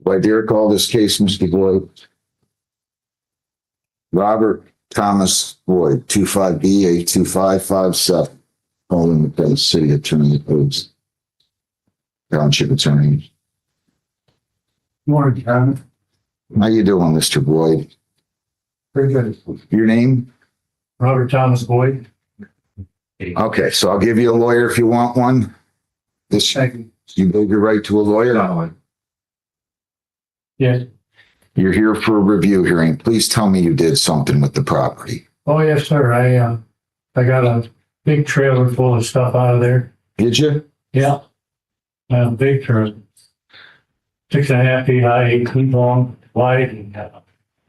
I dare call this case, Mr. Boyd. Robert Thomas Boyd, 25B82557, calling the city attorney opposed. Township attorney. Morning, Tom. How you doing, Mr. Boyd? Very good. Your name? Robert Thomas Boyd. Okay, so I'll give you a lawyer if you want one. This, Thank you. you know your right to a lawyer? Yes. You're here for a review hearing. Please tell me you did something with the property. Oh, yes, sir. I got a big trailer full of stuff out of there. Did you? Yeah. A big trailer. 6.5 feet high, 8 feet long, wide, and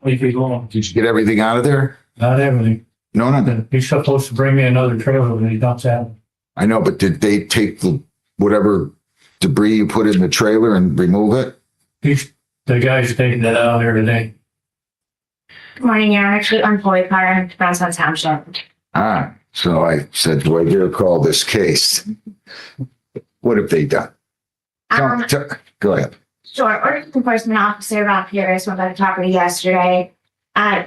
8 feet long. Did you get everything out of there? Not everything. No, no. He's supposed to bring me another trailer when he dumps out. I know, but did they take the whatever debris you put in the trailer and remove it? The guy's taking that out of there today. Good morning, Your Honor. Caitlin Boyd, Carter, Brownstown Township. So I said, do I dare call this case? What have they done? Go ahead. Sure. Ordinance enforcement officer Rob Harris went by the property yesterday.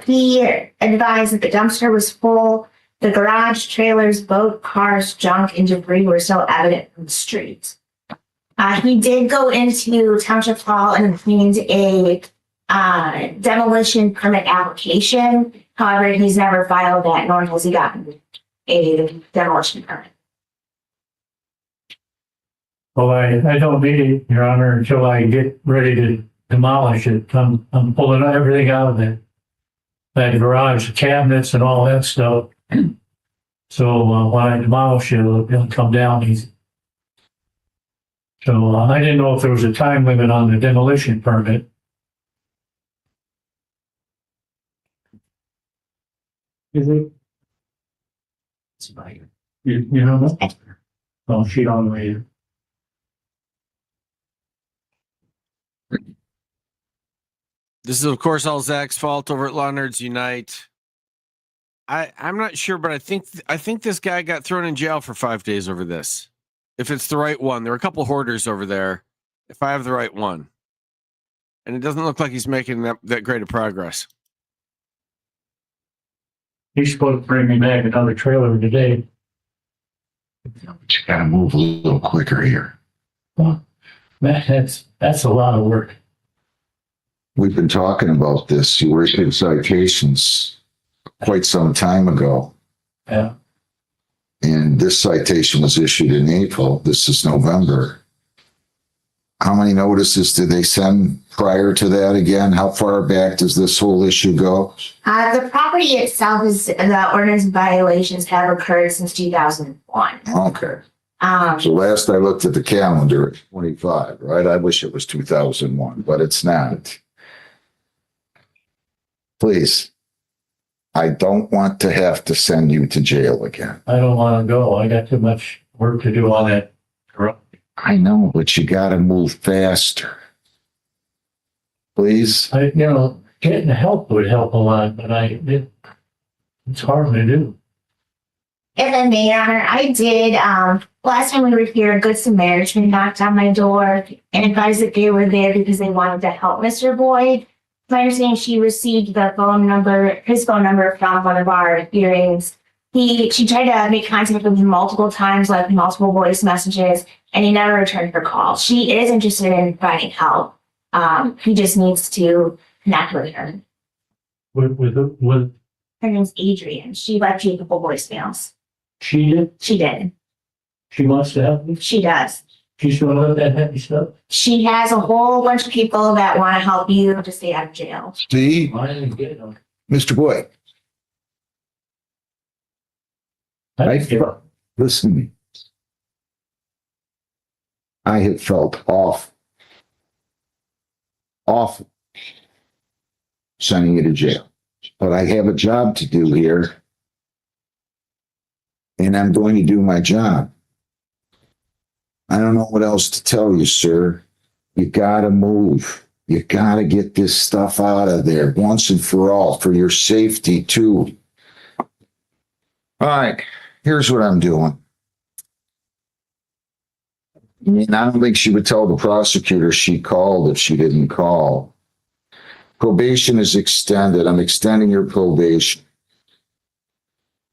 He advised that the dumpster was full. The garage, trailers, boat, cars, junk, and debris were still evident from the street. He did go into Township Hall and obtained a demolition permit application. However, he's never filed that, nor has he gotten a demolition permit. Well, I don't need it, Your Honor, until I get ready to demolish it. I'm pulling everything out of it. That garage, the cabinets and all that stuff. So when I demolish it, it'll come down easy. So I didn't know if there was a time limit on the demolition permit. Is it? It's right. You don't know? Oh, she don't read. This is, of course, all Zach's fault over at LawNerdsUnite. I'm not sure, but I think this guy got thrown in jail for 5 days over this. If it's the right one. There are a couple hoarders over there. If I have the right one. And it doesn't look like he's making that great of progress. He's supposed to bring me back another trailer today. But you gotta move a little quicker here. Well, that's a lot of work. We've been talking about this. You were issued citations quite some time ago. Yeah. And this citation was issued in April. This is November. How many notices did they send prior to that again? How far back does this whole issue go? The property itself is, the ordinance violations have occurred since 2001. Okay. So last I looked at the calendar, it's 25, right? I wish it was 2001, but it's not. Please. I don't want to have to send you to jail again. I don't want to go. I got too much work to do on that. I know, but you got to move faster. Please? Getting help would help a lot, but it's hard to do. If I may, Your Honor, I did, last time we were here, a Good Samaritan knocked on my door and advised that they were there because they wanted to help Mr. Boyd. My understanding, she received his phone number from one of our hearings. She tried to make contact with him multiple times, left multiple voice messages, and he never returned her call. She is interested in finding help. He just needs to connect with her. With Her name's Adrian. She left you a couple voicemails. she did? She did. She wants to help me? She does. She's gonna let that happy stuff? She has a whole bunch of people that want to help you to stay out of jail. See, I didn't get it. Mr. Boyd, listen to me. I have felt awful sending you to jail. But I have a job to do here. And I'm going to do my job. I don't know what else to tell you, sir. You gotta move. You gotta get this stuff out of there once and for all, for your safety too. All right, here's what I'm doing. I mean, I don't think she would tell the prosecutor she called if she didn't call. Probation is extended. I'm extending your probation.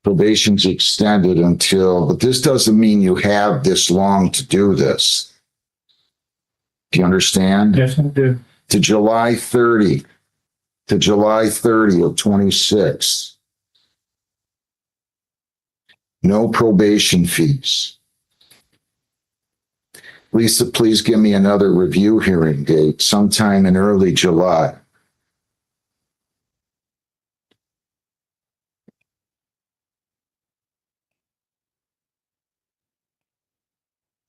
Probation's extended until, but this doesn't mean you have this long to do this. Do you understand? Yes, I do. To July 30. To July 30 of 26. No probation fees. Lisa, please give me another review hearing date sometime in early July.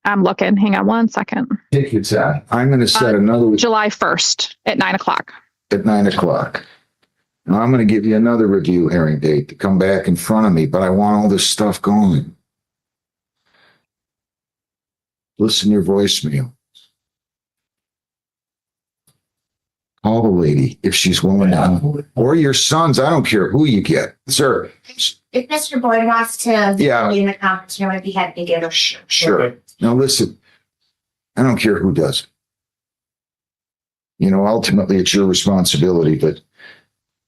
I'm looking. Hang on one second. Take your time. I'm going to set another July 1st at 9 o'clock. at 9 o'clock. Now I'm going to give you another review hearing date to come back in front of me, but I want all this stuff going. Listen to your voicemail. Call the lady if she's willing to, or your sons. I don't care who you get, sir. If Mr. Boyd wants to Yeah. be in the conference room, I'd be happy to give him. Sure. Okay. Now listen, I don't care who does it. You know, ultimately it's your responsibility, but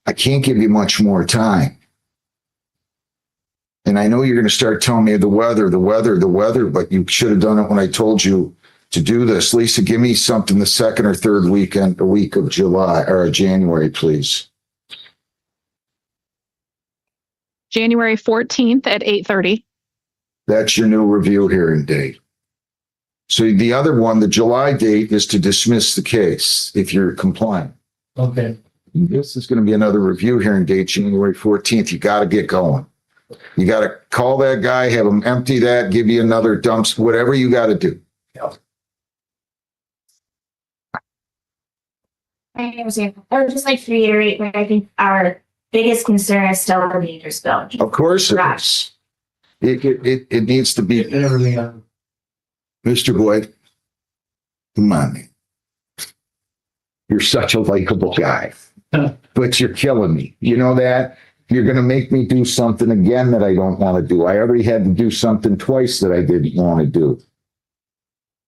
I can't give you much more time. And I know you're going to start telling me the weather, but you should have done it when I told you to do this. Lisa, give me something the second or third week of July or January, please. January 14th at 8:30. That's your new review hearing date. So the other one, the July date, is to dismiss the case if you're compliant. Okay. This is going to be another review hearing date, January 14th. You got to get going. You got to call that guy, have him empty that, give you another dumps, whatever you got to do. I understand. I would just like to reiterate that I think our biggest concern is still the dangerous bill. Of course it Right. is. It needs to be. Everything on. Mr. Boyd, come on, man. You're such a likable guy, but you're killing me. You know that? You're going to make me do something again that I don't want to do. I already had to do something twice that I didn't want to do.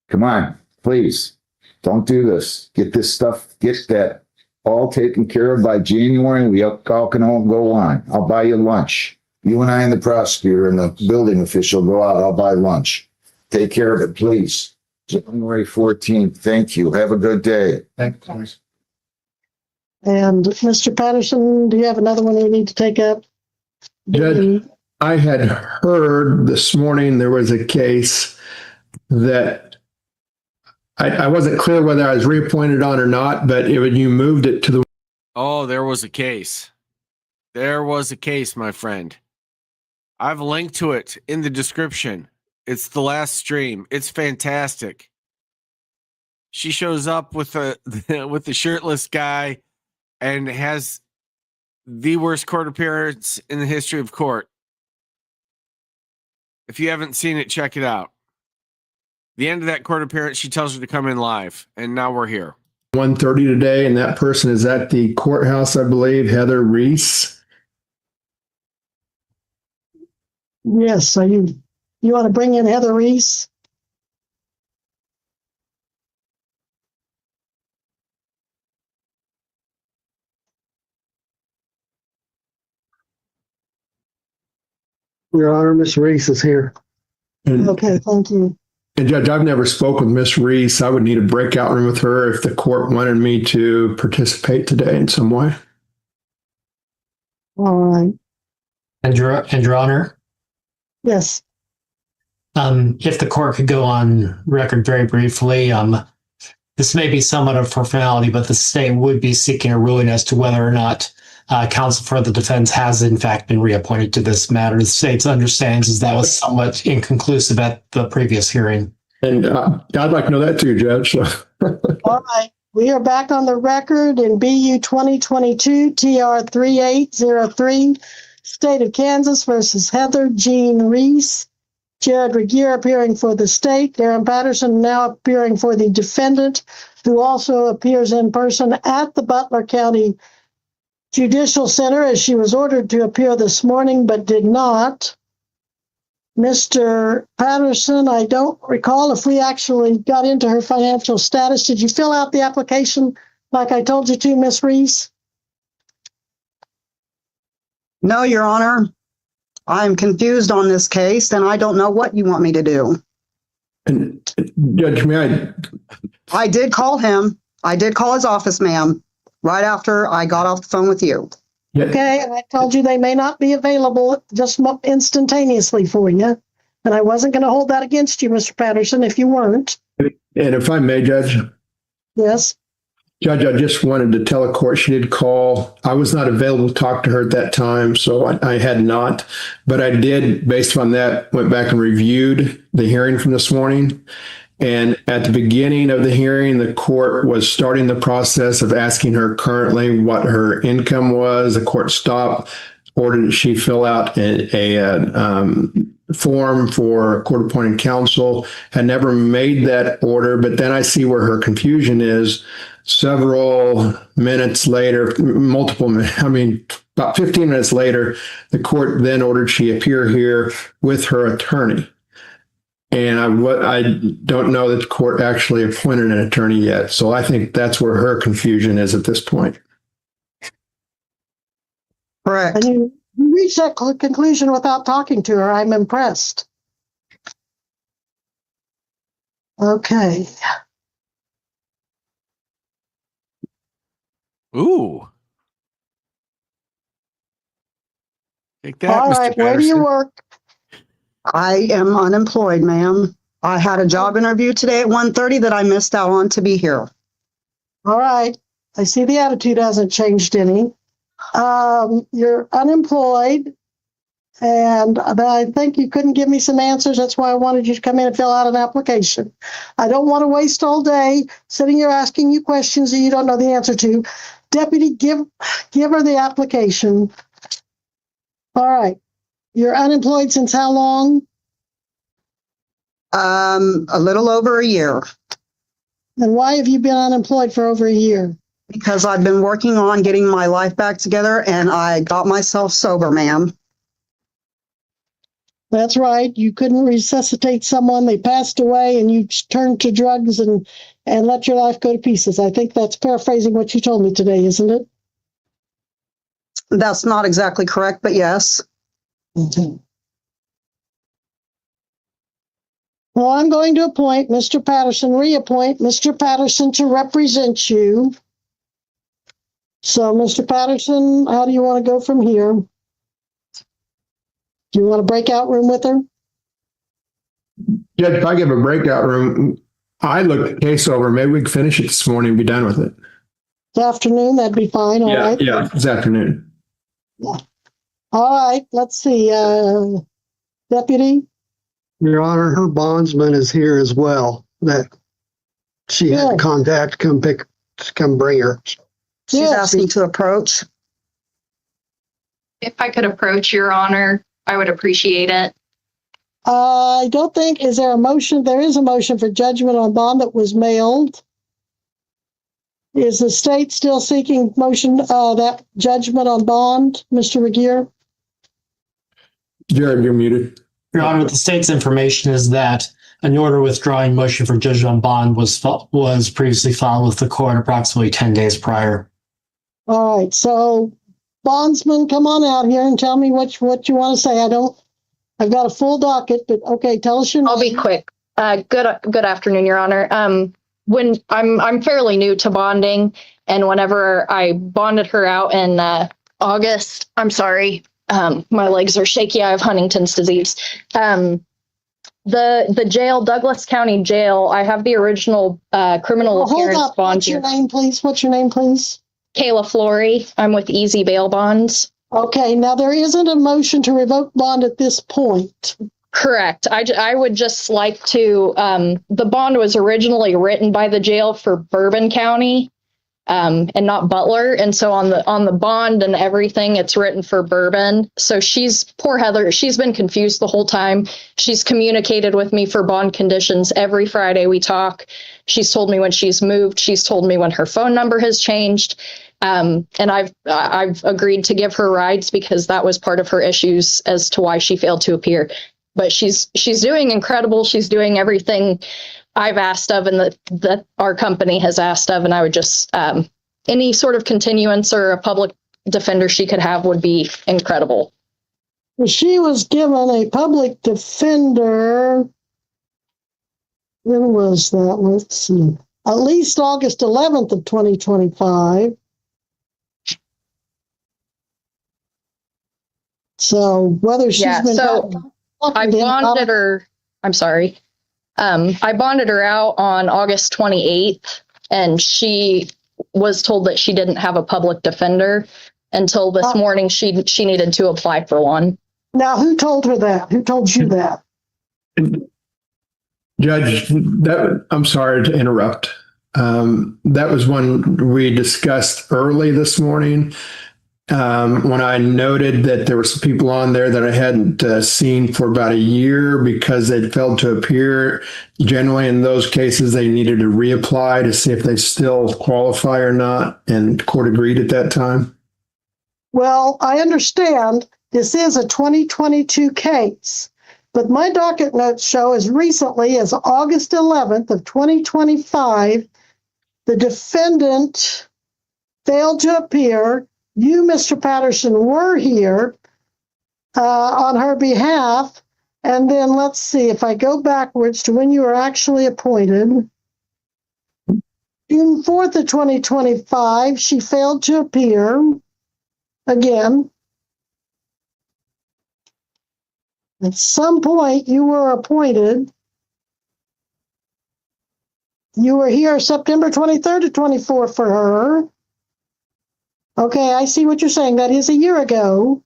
Come on, please. Don't do this. Get this stuff, get that all taken care of by January. We all can all go on. I'll buy you lunch. You and I and the prosecutor and the building official go out. I'll buy lunch. Take care of it, please. January 14th. Thank you. Have a good day. Thanks. And Mr. Patterson, do you have another one we need to take up? Judge, I had heard this morning there was a case that I wasn't clear whether I was reappointed on or not, but you moved it to the. Oh, there was a case. There was a case, my friend. I've linked to it in the description. It's the last stream. It's fantastic. She shows up with with the shirtless guy and has the worst court appearance in the history of court. If you haven't seen it, check it out. The end of that court appearance, she tells her to come in live, and now we're here. 1:30 today, and that person is at the courthouse, I believe, Heather Reese. Yes, so you want to bring in Heather Reese? Your Honor, Miss Reese is here. And, Okay, thank you. and Judge, I've never spoken with Miss Reese. I would need a breakout room with her if the court wanted me to participate today in some way. All right, And Your Honor, yes. if the court could go on record very briefly, this may be somewhat of a formality, but the state would be seeking a ruling as to whether or not counsel for the defense has in fact been reappointed to this matter. The state understands as that was somewhat inconclusive at the previous hearing. And I'd like to know that too, Judge. So. All right, we are back on the record in BU 2022 TR 3803, State of Kansas versus Heather Jean Reese. Jared Regier appearing for the state. Darren Patterson now appearing for the defendant, who also appears in person at the Butler County Judicial Center, as she was ordered to appear this morning but did not. Mr. Patterson, I don't recall if we actually got into her financial status. Did you fill out the application like I told you to, Miss Reese? No, Your Honor. I'm confused on this case and I don't know what you want me to do. And Judge, I did call him. I did call his office, ma'am, right after I got off the phone with you. Okay, and I told you they may not be available just instantaneously for you. And I wasn't going to hold that against you, Mr. Patterson, if you weren't. And if I may, Judge, Yes. Judge, I just wanted to tell the court she did call. I was not available to talk to her at that time, so I had not. But I did, based on that, went back and reviewed the hearing from this morning. And at the beginning of the hearing, the court was starting the process of asking her currently what her income was. The court stopped, ordered that she fill out a form for court-appointed counsel. Had never made that order, but then I see where her confusion is. Several minutes later, about 15 minutes later, the court then ordered she appear here with her attorney. And I don't know that the court actually appointed an attorney yet. So I think that's where her confusion is at this point. Correct. And you reached that conclusion without talking to her. I'm impressed. Okay. Ooh. Take that, All Mr. right, where do you Patterson. work? I am unemployed, ma'am. I had a job interview today at 1:30 that I missed out on to be here. All right. I see the attitude hasn't changed any. You're unemployed, and I think you couldn't give me some answers. That's why I wanted you to come in and fill out an application. I don't want to waste all day sitting here asking you questions that you don't know the answer to. Deputy, give her the application. All right. You're unemployed since how long? A little over a year, And why have you been unemployed for over a year? because I've been working on getting my life back together and I got myself sober, ma'am. That's right. You couldn't resuscitate someone. They passed away and you turned to drugs and let your life go to pieces. I think that's paraphrasing what you told me today, isn't it? That's not exactly correct, but yes. Mm-hmm. Well, I'm going to appoint Mr. Patterson, reappoint Mr. Patterson to represent you. So, Mr. Patterson, how do you want to go from here? Do you want a breakout room with her? Judge, if I give a breakout room, I looked the case over. Maybe we can finish it this morning and be done with it. This afternoon, that'd be fine. All right. Yeah, this afternoon. All right. Let's see. Deputy? Your Honor, her bondsman is here as well. That she had to contact to come bring her. She's Yes. asking to approach. If I could approach, Your Honor, I would appreciate it. I don't think, is there a motion? There is a motion for judgment on bond that was mailed. Is the state still seeking motion, that judgment on bond, Mr. Regier? Jared, you're muted. Your Honor, the state's information is that an order withdrawing motion for judgment on bond was previously filed with the court approximately 10 days prior. All right, so bondsman, come on out here and tell me what you want to say. I've got a full docket, but okay, tell us your name. I'll be quick. Good afternoon, Your Honor. When I'm fairly new to bonding, and whenever I bonded her out in August, I'm sorry, my legs are shaky. I have Huntington's disease. The jail, Douglas County Jail. I have the original criminal appearance Hold up. bond What's your here. name, please? What's your name, please? Kayla Flory. I'm with Easy Bail Bonds. Okay, now there isn't a motion to revoke bond at this point. Correct. I would just like to, the bond was originally written by the jail for Bourbon County, and not Butler. And so on the bond and everything, it's written for Bourbon. So poor Heather, she's been confused the whole time. She's communicated with me for bond conditions. Every Friday we talk. She's told me when she's moved. She's told me when her phone number has changed. And I've agreed to give her rides because that was part of her issues as to why she failed to appear. But she's doing incredible. She's doing everything I've asked of and that our company has asked of. And I would just, any sort of continuance or a public defender she could have would be incredible. She was given a public defender. When was that? Let's see. At least August 11th of 2025. So whether she's been I bonded her. I'm sorry. I bonded her out on August 28th, and she was told that she didn't have a public defender until this morning. She needed to apply for one. Now, who told her that? Who told you that? Judge, I'm sorry to interrupt. That was one we discussed early this morning. When I noted that there were some people on there that I hadn't seen for about a year because they'd failed to appear. Generally, in those cases, they needed to reapply to see if they still qualify or not, and the court agreed at that time. Well, I understand this is a 2022 case, but my docket notes show as recently as August 11th of 2025, the defendant failed to appear. You, Mr. Patterson, were here on her behalf. And then let's see, if I go backwards to when you were actually appointed, June 4th of 2025, she failed to appear again. At some point, you were appointed. You were here September 23rd to 24th for her. Okay, I see what you're saying. That is a year ago.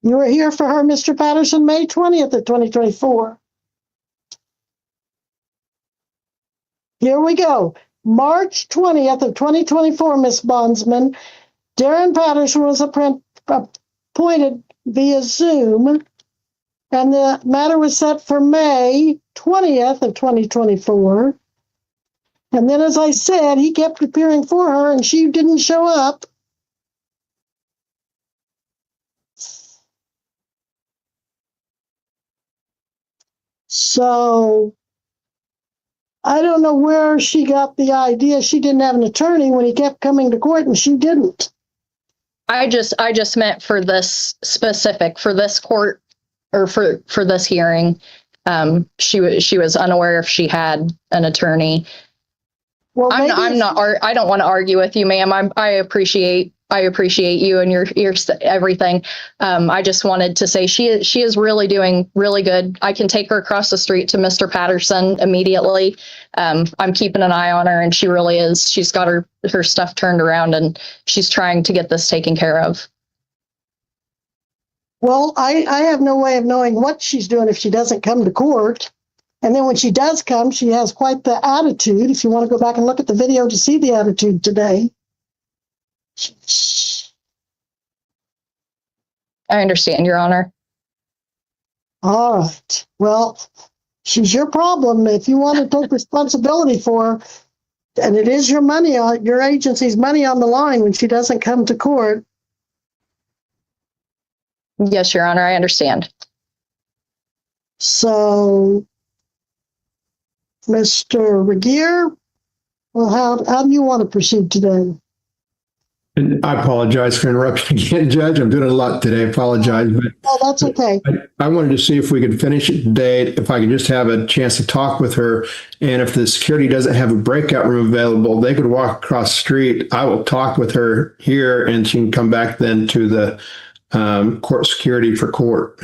You were here for her, Mr. Patterson, May 20th of 2024. Here we go. March 20th of 2024, Ms. Bondsman, Darren Patterson was appointed via Zoom, and the matter was set for May 20th of 2024. And then, as I said, he kept appearing for her, and she didn't show up. So I don't know where she got the idea she didn't have an attorney when he kept coming to court and she didn't. I just meant for this specific, for this court or for this hearing. She was unaware if she had an attorney. Well, I don't want to argue with you, ma'am. I appreciate you and your everything. I just wanted to say she is really doing really good. I can take her across the street to Mr. Patterson immediately. I'm keeping an eye on her, and she really is. She's got her stuff turned around, and she's trying to get this taken care of. Well, I have no way of knowing what she's doing if she doesn't come to court. And then when she does come, she has quite the attitude. If you want to go back and look at the video to see the attitude today. I understand, Your Honor. All right. Well, she's your problem. If you want to take responsibility for her, and it is your money, your agency's money on the line when she doesn't come to court. Yes, Your Honor, I understand. So, Mr. Regier, well, how do you want to proceed today? And I apologize for interrupting again, Judge. I'm doing a lot today. I apologize. But oh, that's okay. I wanted to see if we could finish it today, if I could just have a chance to talk with her. And if the security doesn't have a breakout room available, they could walk across the street. I will talk with her here, and she can come back then to the court security for court.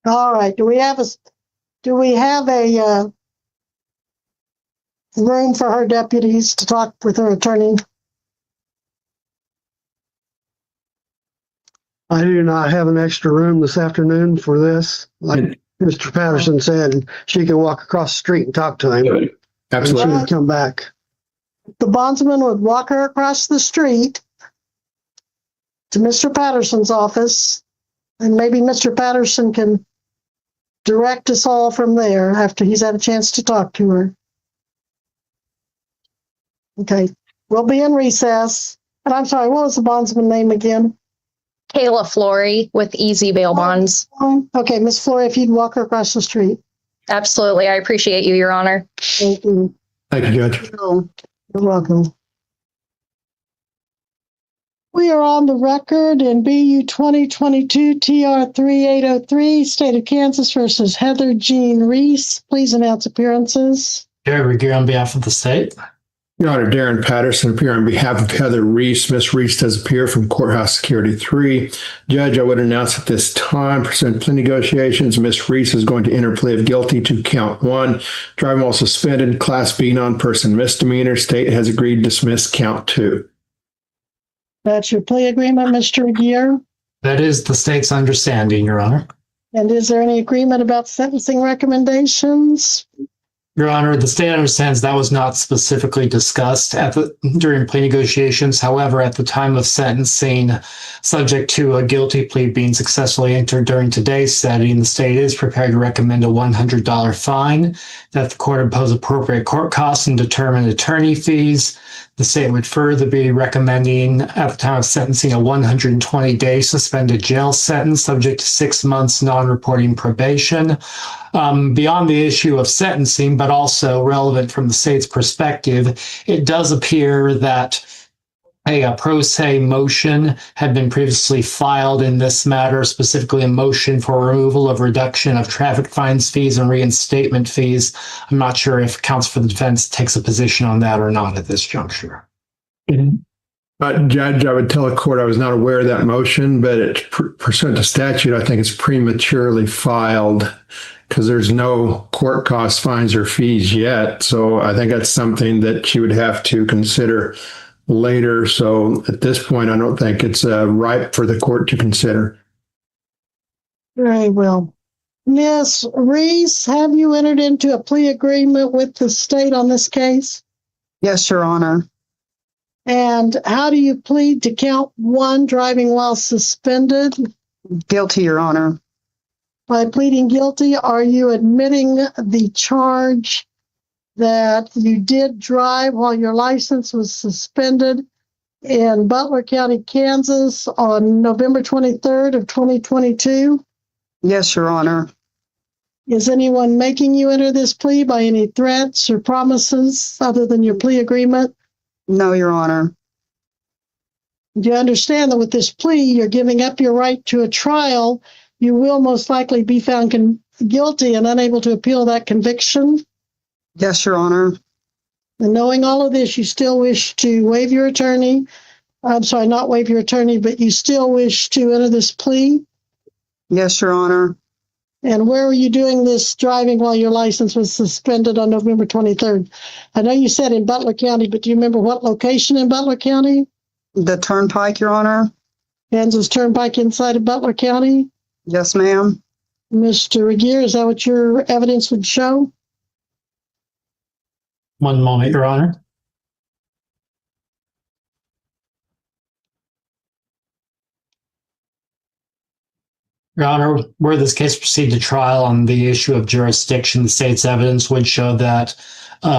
All right. Do we have a room for her deputies to talk with her attorney? I do not have an extra room this afternoon for this. Like Mr. Patterson said, she can walk across the street and talk to him. Absolutely. And she would come back. The bondsman would walk her across the street to Mr. Patterson's office, and maybe Mr. Patterson can direct us all from there after he's had a chance to talk to her. Okay, we'll be in recess. And I'm sorry, what was the bondsman name again? Kayla Flory with Easy Bail Bonds. Okay, Miss Flory, if you'd walk her across the street. Absolutely. I appreciate you, Your Honor. Thank you. Thank you, Judge. You're welcome. We are on the record in BU 2022 TR 3803, State of Kansas versus Heather Jean Reese. Please announce appearances. Jerry Regier on behalf of the state. Your Honor, Darren Patterson appear on behalf of Heather Reese. Miss Reese does appear from Courthouse Security 3. Judge, I would announce at this time, pursuant to plea negotiations, Miss Reese is going to enter plea of guilty to count 1, driving while suspended, Class B non-person misdemeanor. State has agreed to dismiss count 2. That's your plea agreement, Mr. Regier. That is the state's understanding, Your Honor. And is there any agreement about sentencing recommendations? Your Honor, the state understands that was not specifically discussed during plea negotiations. However, at the time of sentencing, subject to a guilty plea being successfully entered during today's setting, the state is prepared to recommend a $100 fine, that the court impose appropriate court costs and determine attorney fees. The state would further be recommending, at the time of sentencing, a 120-day suspended jail sentence subject to 6 months non-reporting probation. Beyond the issue of sentencing, but also relevant from the state's perspective, it does appear that a pro se motion had been previously filed in this matter, specifically a motion for removal of reduction of traffic fines, fees, and reinstatement fees. I'm not sure if counsel for the defense takes a position on that or not at this juncture. Judge, I would tell the court I was not aware of that motion, but it's pursuant to statute, I think it's prematurely filed because there's no court costs, fines, or fees yet. So I think that's something that she would have to consider later. So at this point, I don't think it's ripe for the court to consider. Very well. Miss Reese, have you entered into a plea agreement with the state on this case? Yes, Your Honor. And how do you plead to count 1, driving while suspended? Guilty, Your Honor. By pleading guilty, are you admitting the charge that you did drive while your license was suspended in Butler County, Kansas on November 23rd of 2022? Yes, Your Honor. Is anyone making you enter this plea by any threats or promises other than your plea agreement? No, Your Honor. Do you understand that with this plea, you're giving up your right to a trial? You will most likely be found guilty and unable to appeal that conviction? Yes, Your Honor. And knowing all of this, you still wish to waive your attorney. I'm sorry, not waive your attorney, but you still wish to enter this plea? Yes, Your Honor. And where were you doing this driving while your license was suspended on November 23rd? I know you said in Butler County, but do you remember what location in Butler County? The Turnpike, Your Honor. Kansas Turnpike inside of Butler County? Yes, ma'am. Mr. Regier, is that what your evidence would show? One moment, Your Honor. Your Honor, were this case proceed to trial on the issue of jurisdiction, the state's evidence would show that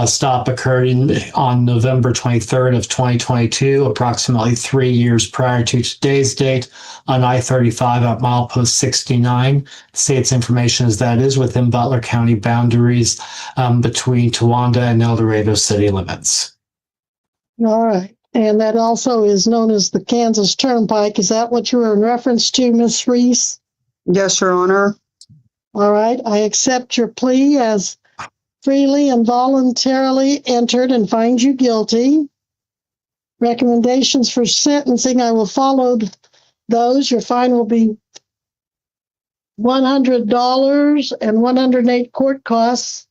stop occurred on November 23rd of 2022, approximately 3 years prior to today's date on I-35 at milepost 69. The state's information is that it is within Butler County boundaries between Towanda and El Dorado city limits. All right. And that also is known as the Kansas Turnpike. Is that what you were in reference to, Ms. Reese? Yes, Your Honor. All right. I accept your plea as freely and voluntarily entered and find you guilty. Recommendations for sentencing, I will follow those. Your fine will be $100 and 108 court costs.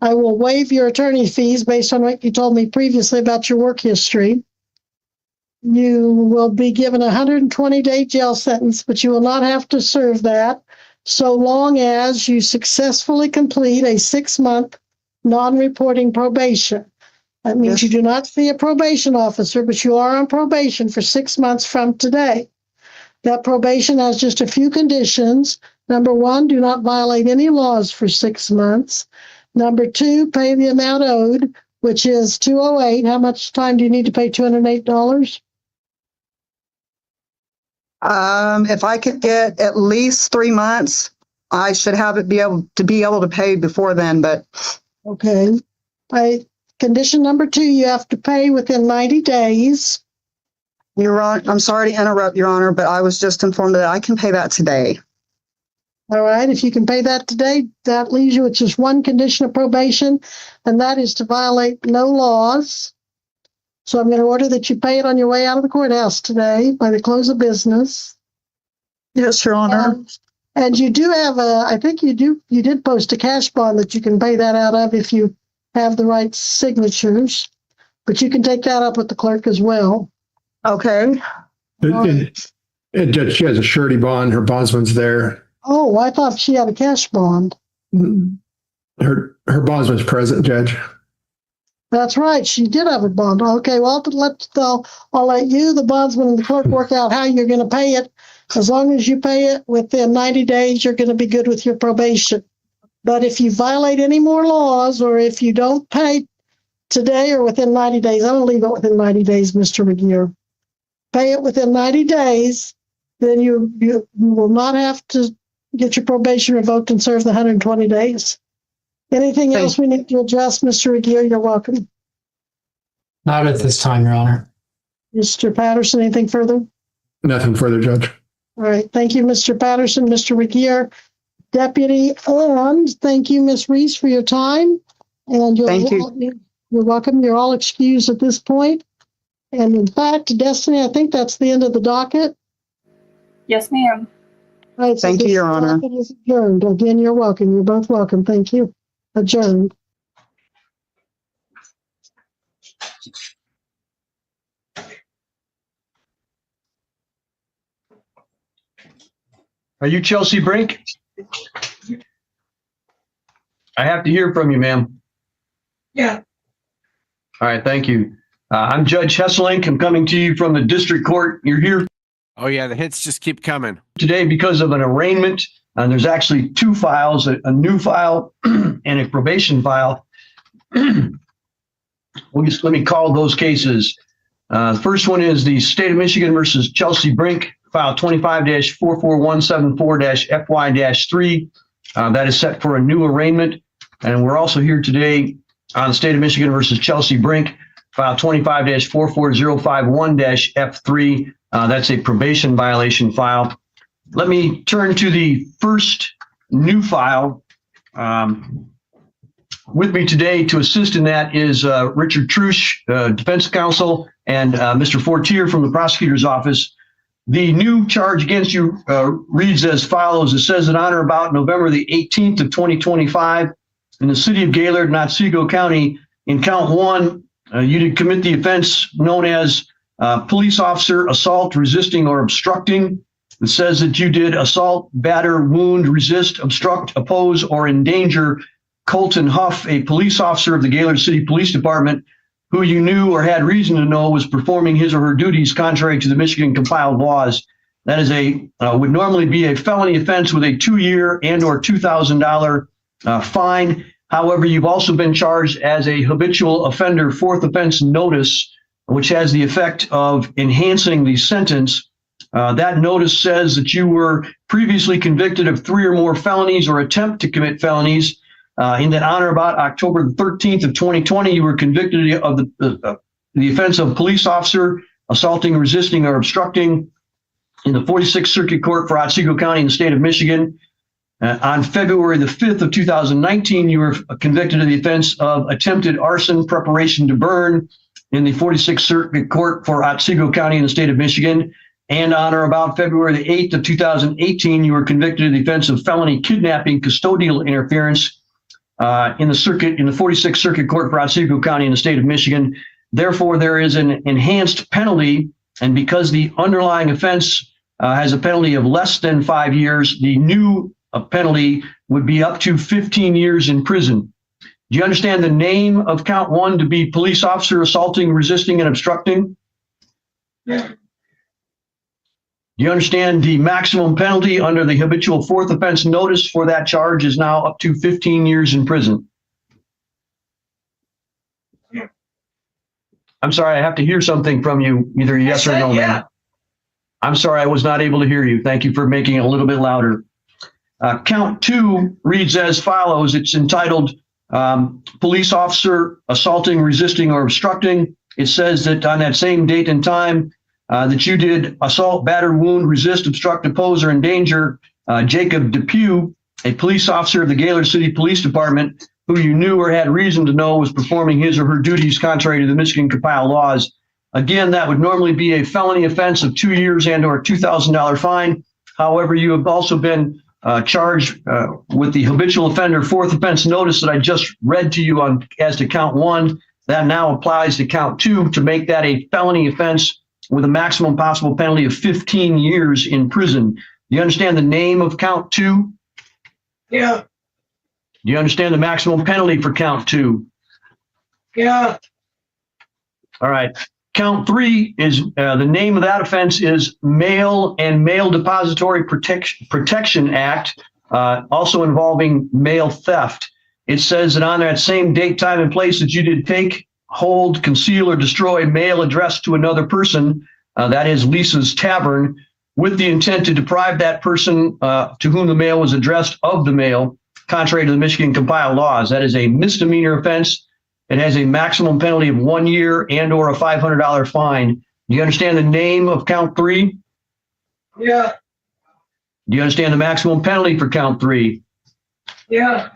I will waive your attorney fees based on what you told me previously about your work history. You will be given a 120-day jail sentence, but you will not have to serve that so long as you successfully complete a 6-month non-reporting probation. That means you do not see a probation officer, but you are on probation for 6 months from today. That probation has just a few conditions. Number 1, do not violate any laws for 6 months. Number 2, pay the amount owed, which is $208. How much time do you need to pay $208? If I could get at least 3 months, I should have it be able to pay before then, but Okay. Condition number 2, you have to pay within 90 days. Your Honor, I'm sorry to interrupt, Your Honor, but I was just informed that I can pay that today. All right. If you can pay that today, that leaves you with just one condition of probation, and that is to violate no laws. So I'm going to order that you pay it on your way out of the courthouse today by the close of business. Yes, Your Honor. And you do have I think you did post a cash bond that you can pay that out of if you have the right signatures, but you can take that up with the clerk as well. Okay. Judge, she has a surety bond. Her bondsman's there. Oh, I thought she had a cash bond. Her bondsman's present, Judge. That's right. She did have a bond. Okay, well, I'll let you, the bondsman, and the clerk work out how you're going to pay it. As long as you pay it within 90 days, you're going to be good with your probation. But if you violate any more laws, or if you don't pay today or within 90 days, I'm going to leave it within 90 days, Mr. McGear. Pay it within 90 days, then you will not have to get your probation revoked and serve the 120 days. Anything else we need to address, Mr. McGear? You're welcome. Not at this time, Your Honor. Mr. Patterson, anything further? Nothing further, Judge. All right. Thank you, Mr. Patterson, Mr. McGear, Deputy, and thank you, Ms. Reese, for your time. And Thank you. You're welcome. You're all excused at this point. And in fact, Destiny, I think that's the end of the docket. Yes, ma'am. All right, so Thank you, this Your Honor. docket is adjourned. Again, you're welcome. You're both welcome. Thank you. Adjourned. Are you Chelsea Brink? I have to hear from you, ma'am. Yeah. All right, thank you. I'm Judge Hesselink. I'm coming to you from the district court. You're here Oh yeah, the hits just keep coming. today because of an arraignment. And there's actually 2 files, a new file and a probation file. Let me call those cases. The first one is the State of Michigan versus Chelsea Brink, file 25-44174-FY-3. That is set for a new arraignment. And we're also here today on the State of Michigan versus Chelsea Brink, file 25-44051-F3. That's a probation violation file. Let me turn to the first new file. With me today to assist in that is Richard Trush, defense counsel, and Mr. Fortier from the prosecutor's office. The new charge against you reads as follows. It says that on or about November the 18th of 2025 in the city of Gaylord, Otsego County, in count 1, you did commit the offense known as police officer assault, resisting, or obstructing. It says that you did assault, batter, wound, resist, obstruct, oppose, or endanger Colton Huff, a police officer of the Gaylord City Police Department, who you knew or had reason to know was performing his or her duties contrary to the Michigan compiled laws. That is would normally be a felony offense with a 2-year and or $2,000 fine. However, you've also been charged as a habitual offender, 4th offense notice, which has the effect of enhancing the sentence. That notice says that you were previously convicted of 3 or more felonies or attempt to commit felonies. In that on or about October the 13th of 2020, you were convicted of the offense of police officer assaulting, resisting, or obstructing in the 46th Circuit Court for Otsego County in the state of Michigan. On February the 5th of 2019, you were convicted of the offense of attempted arson, preparation to burn in the 46th Circuit Court for Otsego County in the state of Michigan. And on or about February the 8th of 2018, you were convicted of the offense of felony kidnapping, custodial interference in the 46th Circuit Court for Otsego County in the state of Michigan. Therefore, there is an enhanced penalty, and because the underlying offense has a penalty of less than 5 years, the new penalty would be up to 15 years in prison. Do you understand the name of count 1 to be police officer assaulting, resisting, and obstructing? Yeah. Do you understand the maximum penalty under the habitual fourth offense notice for that charge is now up to 15 years in prison? I'm sorry, I have to hear something from you, either yes or no, man. I'm sorry, I was not able to hear you. Thank you for making it a little bit louder. Count 2 reads as follows. It's entitled Police Officer Assaulting, Resisting, or Obstructing. It says that on that same date and time that you did assault, batter, wound, resist, obstruct, oppose, or endanger Jacob Depew, a police officer of the Gaylord City Police Department, who you knew or had reason to know was performing his or her duties contrary to the Michigan compiled laws. Again, that would normally be a felony offense of 2 years and or $2,000 fine. However, you have also been charged with the habitual offender fourth offense notice that I just read to you on as to count 1. That now applies to count 2 to make that a felony offense with a maximum possible penalty of 15 years in prison. Do you understand the name of count 2? Yeah. Do you understand the maximum penalty for count 2? Yeah. All right. Count 3 is the name of that offense is Mail and Mail Depository Protection Act, also involving mail theft. It says that on that same date, time, and place that you did take, hold, conceal, or destroy mail addressed to another person, that is Lisa's Tavern, with the intent to deprive that person to whom the mail was addressed of the mail, contrary to the Michigan compiled laws. That is a misdemeanor offense. It has a maximum penalty of 1 year and or a $500 fine. Do you understand the name of count 3? Yeah. Do you understand the maximum penalty for count 3? Yeah.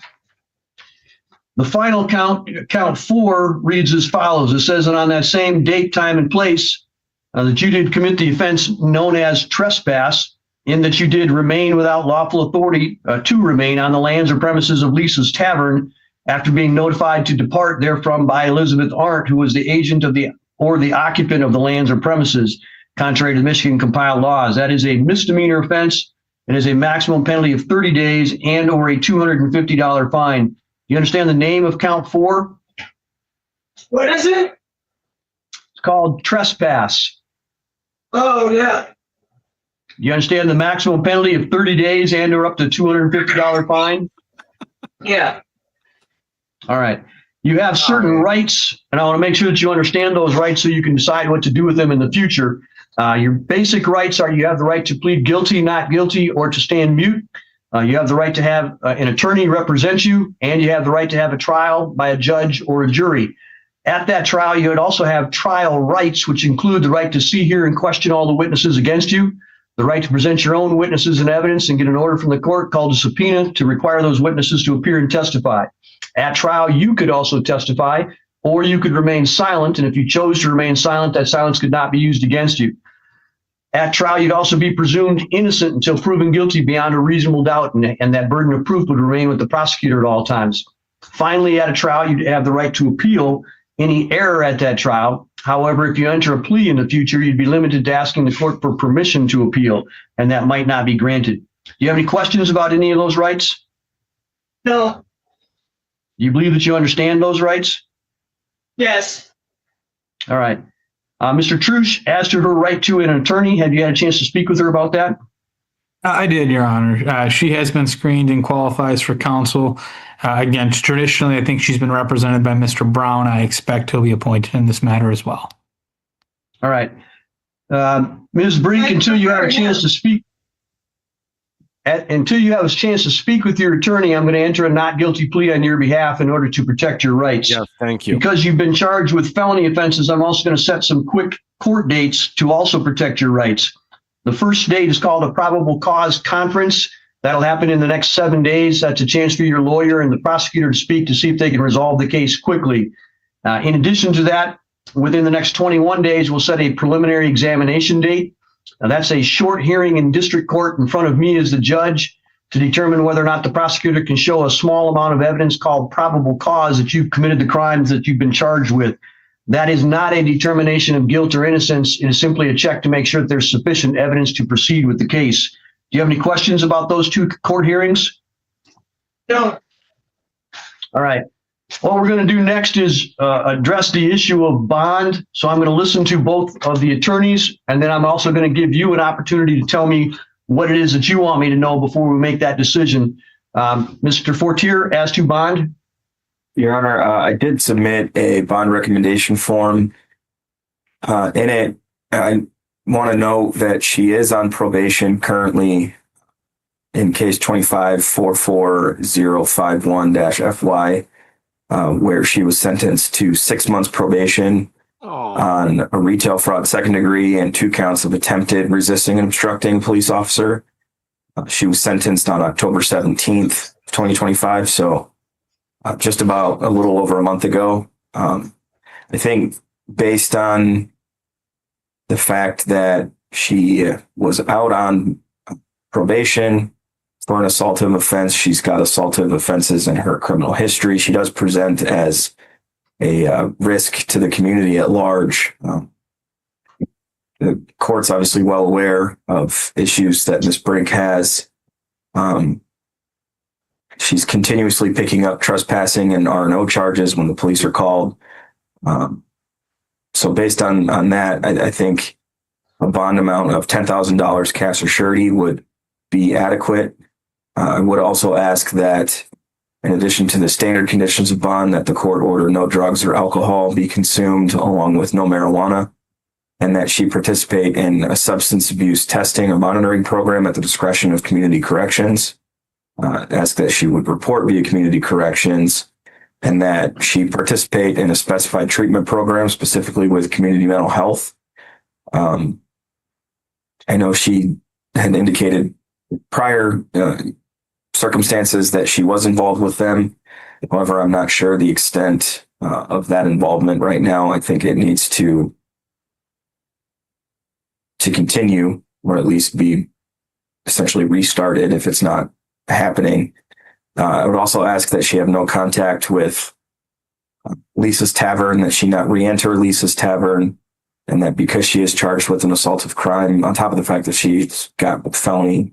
The final count, count 4, reads as follows. It says that on that same date, time, and place that you did commit the offense known as trespass, in that you did remain without lawful authority to remain on the lands or premises of Lisa's Tavern after being notified to depart therefrom by Elizabeth Arndt, who was the agent of the occupant of the lands or premises, contrary to the Michigan compiled laws. That is a misdemeanor offense. It is a maximum penalty of 30 days and or a $250 fine. You understand the name of count 4? What is it? It's called trespass. Oh, yeah. You understand the maximum penalty of 30 days and or up to $250 fine? Yeah. All right. You have certain rights, and I want to make sure that you understand those rights so you can decide what to do with them in the future. Your basic rights are you have the right to plead guilty, not guilty, or to stand mute. You have the right to have an attorney represent you, and you have the right to have a trial by a judge or a jury. At that trial, you would also have trial rights, which include the right to see, hear, and question all the witnesses against you, the right to present your own witnesses and evidence and get an order from the court called a subpoena to require those witnesses to appear and testify. At trial, you could also testify, or you could remain silent, and if you chose to remain silent, that silence could not be used against you. At trial, you'd also be presumed innocent until proven guilty beyond a reasonable doubt, and that burden of proof would remain with the prosecutor at all times. Finally, at a trial, you'd have the right to appeal any error at that trial. However, if you enter a plea in the future, you'd be limited to asking the court for permission to appeal, and that might not be granted. Do you have any questions about any of those rights? No. You believe that you understand those rights? Yes. All right. Mr. Trush, as to her right to an attorney, have you had a chance to speak with her about that? I did, Your Honor. She has been screened and qualifies for counsel. Again, traditionally, I think she's been represented by Mr. Brown. I expect he'll be appointed in this matter as well. All right. Ms. Brink, until you have a chance to speak, with your attorney, I'm going to enter a not guilty plea on your behalf in order to protect your rights. Yes, thank you. Because you've been charged with felony offenses, I'm also going to set some quick court dates to also protect your rights. The first date is called a probable cause conference. That'll happen in the next 7 days. That's a chance for your lawyer and the prosecutor to speak to see if they can resolve the case quickly. In addition to that, within the next 21 days, we'll set a preliminary examination date. Now, that's a short hearing in district court in front of me as the judge to determine whether or not the prosecutor can show a small amount of evidence called probable cause that you've committed the crimes that you've been charged with. That is not a determination of guilt or innocence. It is simply a check to make sure that there's sufficient evidence to proceed with the case. Do you have any questions about those two court hearings? No. All right. What we're going to do next is address the issue of bond. So I'm going to listen to both of the attorneys, and then I'm also going to give you an opportunity to tell me what it is that you want me to know before we make that decision. Mr. Fortier, as to bond. Your Honor, I did submit a bond recommendation form. In it, I want to note that she is on probation currently in case 2544051-FY, where she was sentenced to 6 months probation on a retail fraud second degree and 2 counts of attempted resisting and obstructing a police officer. She was sentenced on October 17th, 2025. So just about a little over a month ago. I think based on the fact that she was out on probation for an assaultive offense, she's got assaultive offenses in her criminal history. She does present as a risk to the community at large. The court's obviously well aware of issues that Ms. Brink has. She's continuously picking up trespassing and R&O charges when the police are called. So based on that, I think a bond amount of $10,000 cash or surety would be adequate. I would also ask that, in addition to the standard conditions of bond, that the court order no drugs or alcohol be consumed, along with no marijuana, and that she participate in a substance abuse testing or monitoring program at the discretion of community corrections. Ask that she would report via community corrections, and that she participate in a specified treatment program, specifically with community mental health. I know she had indicated prior circumstances that she was involved with them. However, I'm not sure the extent of that involvement right now. I think it needs to continue, or at least be essentially restarted if it's not happening. I would also ask that she have no contact with Lisa's Tavern, that she not re-enter Lisa's Tavern, and that because she is charged with an assaultive crime, on top of the fact that she's got a felony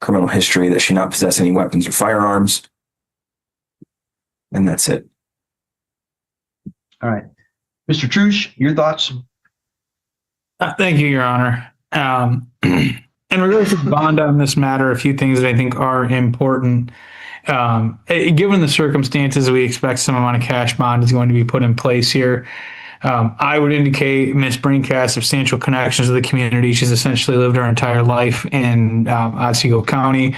criminal history, that she not possess any weapons or firearms. And that's it. All right. Mr. Trush, your thoughts? Thank you, Your Honor. In regards to bond on this matter, a few things that I think are important. Given the circumstances, we expect some amount of cash bond is going to be put in place here. I would indicate Ms. Brink has substantial connections to the community. She's essentially lived her entire life in Otsego County.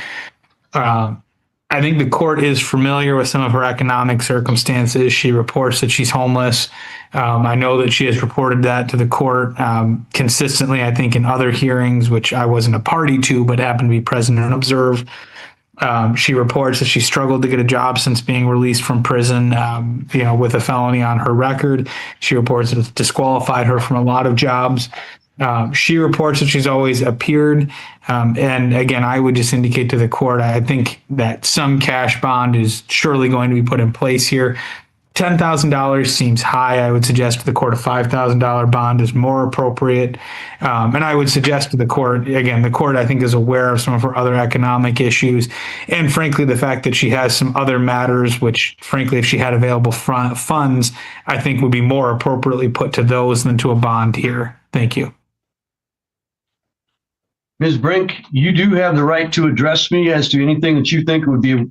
I think the court is familiar with some of her economic circumstances. She reports that she's homeless. I know that she has reported that to the court consistently, I think, in other hearings, which I wasn't a party to, but happened to be present and observe. She reports that she struggled to get a job since being released from prison, with a felony on her record. She reports that it's disqualified her from a lot of jobs. She reports that she's always appeared. And again, I would just indicate to the court, I think that some cash bond is surely going to be put in place here. $10,000 seems high. I would suggest to the court a $5,000 bond is more appropriate. And I would suggest to the court, again, the court I think is aware of some of her other economic issues. And frankly, the fact that she has some other matters, which frankly, if she had available funds, I think would be more appropriately put to those than to a bond here. Thank you. Ms. Brink, you do have the right to address me as to anything that you think would be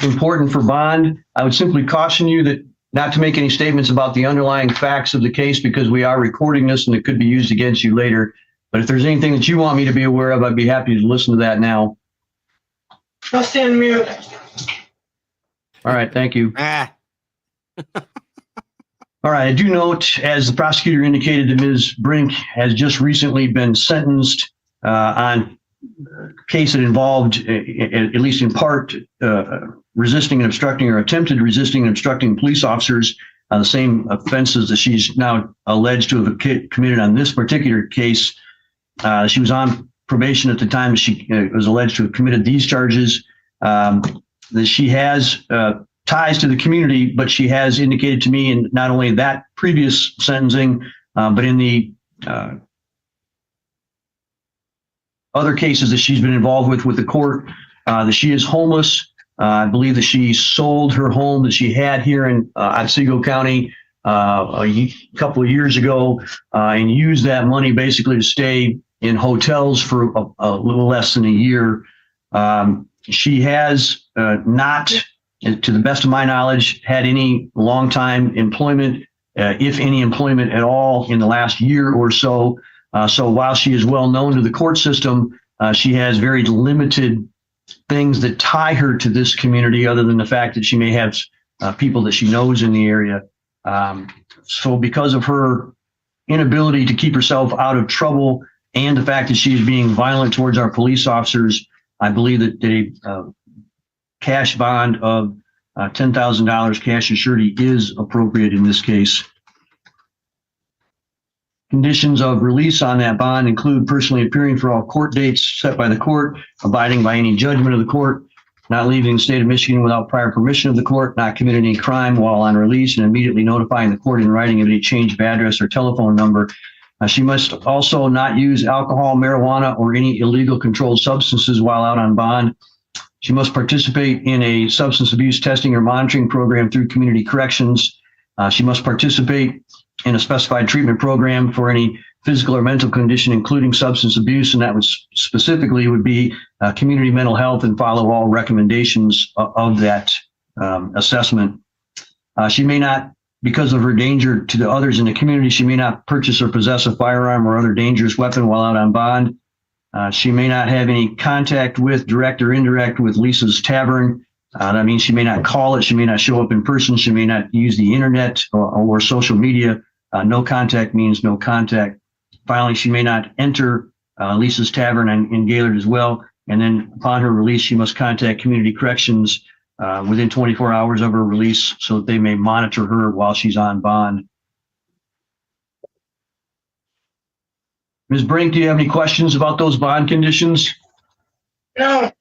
important for bond. I would simply caution you that not to make any statements about the underlying facts of the case, because we are recording this and it could be used against you later. But if there's anything that you want me to be aware of, I'd be happy to listen to that now. I'll stand mute. All right, thank you. All right, I do note, as the prosecutor indicated, that Ms. Brink has just recently been sentenced on a case that involved, at least in part, resisting and obstructing or attempted resisting and obstructing police officers, the same offenses that she's now alleged to have committed on this particular case. She was on probation at the time she was alleged to have committed these charges. That she has ties to the community, but she has indicated to me in not only that previous sentencing, but in the other cases that she's been involved with the court, that she is homeless, I believe that she sold her home that she had here in Otsego County couple of years ago and used that money basically to stay in hotels for a little less than a year. She has not, to the best of my knowledge, had any long-time employment, if any employment at all, in the last year or so. So while she is well known to the court system, she has very limited things that tie her to this community, other than the fact that she may have people that she knows in the area. So because of her inability to keep herself out of trouble and the fact that she is being violent towards our police officers, I believe that a cash bond of $10,000 cash and surety is appropriate in this case. Conditions of release on that bond include personally appearing for all court dates set by the court, abiding by any judgment of the court, not leaving the state of Michigan without prior permission of the court, not committing any crime while on release, and immediately notifying the court in writing of any change of address or telephone number. She must also not use alcohol, marijuana, or any illegal controlled substances while out on bond. She must participate in a substance abuse testing or monitoring program through community corrections. She must participate in a specified treatment program for any physical or mental condition, including substance abuse, and that was specifically would be community mental health, and follow all recommendations of that assessment. She may not, because of her danger to the others in the community, she may not purchase or possess a firearm or other dangerous weapon while out on bond. She may not have any contact with, direct or indirect, with Lisa's Tavern. That means she may not call it, she may not show up in person, she may not use the internet or social media. No contact means no contact. Finally, she may not enter Lisa's Tavern in Gaylord as well. And then upon her release, she must contact community corrections within 24 hours of her release so that they may monitor her while she's on bond. Ms. Brink, do you have any questions about those bond conditions? No.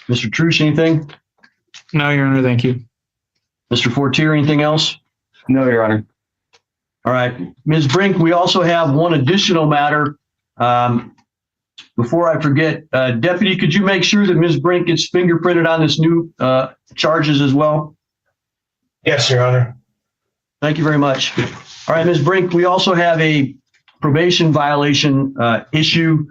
Mr. Trush, anything? No, Your Honor, thank you. Mr. Fortier, anything else? No, Your Honor. All right. Ms. Brink, we also have one additional matter. Before I forget, Deputy, could you make sure that Ms. Brink gets fingerprinted on this new charges as well? Yes, Your Honor. Thank you very much. All right, Ms. Brink, we also have a probation violation issue.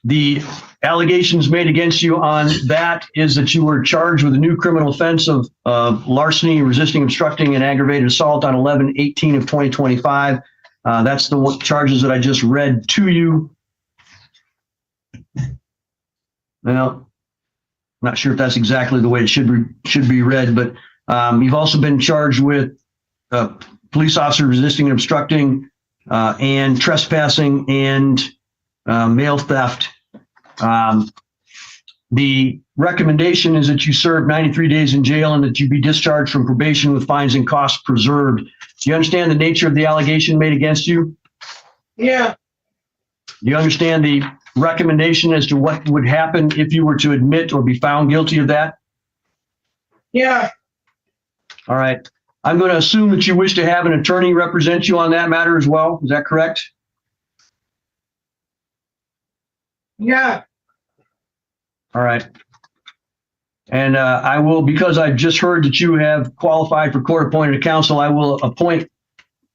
The allegations made against you on that is that you were charged with a new criminal offense of larceny, resisting, obstructing, and aggravated assault on 11/18 of 2025. That's the charges that I just read to you. Well, I'm not sure if that's exactly the way it should be read, but you've also been charged with police officer resisting and obstructing, and trespassing, and mail theft. The recommendation is that you serve 93 days in jail and that you be discharged from probation with fines and costs preserved. Do you understand the nature of the allegation made against you? Yeah. Do you understand the recommendation as to what would happen if you were to admit or be found guilty of that? Yeah. All right. I'm going to assume that you wish to have an attorney represent you on that matter as well. Is that correct? Yeah. All right. And I will, because I've just heard that you have qualified for court-appointed counsel, I will appoint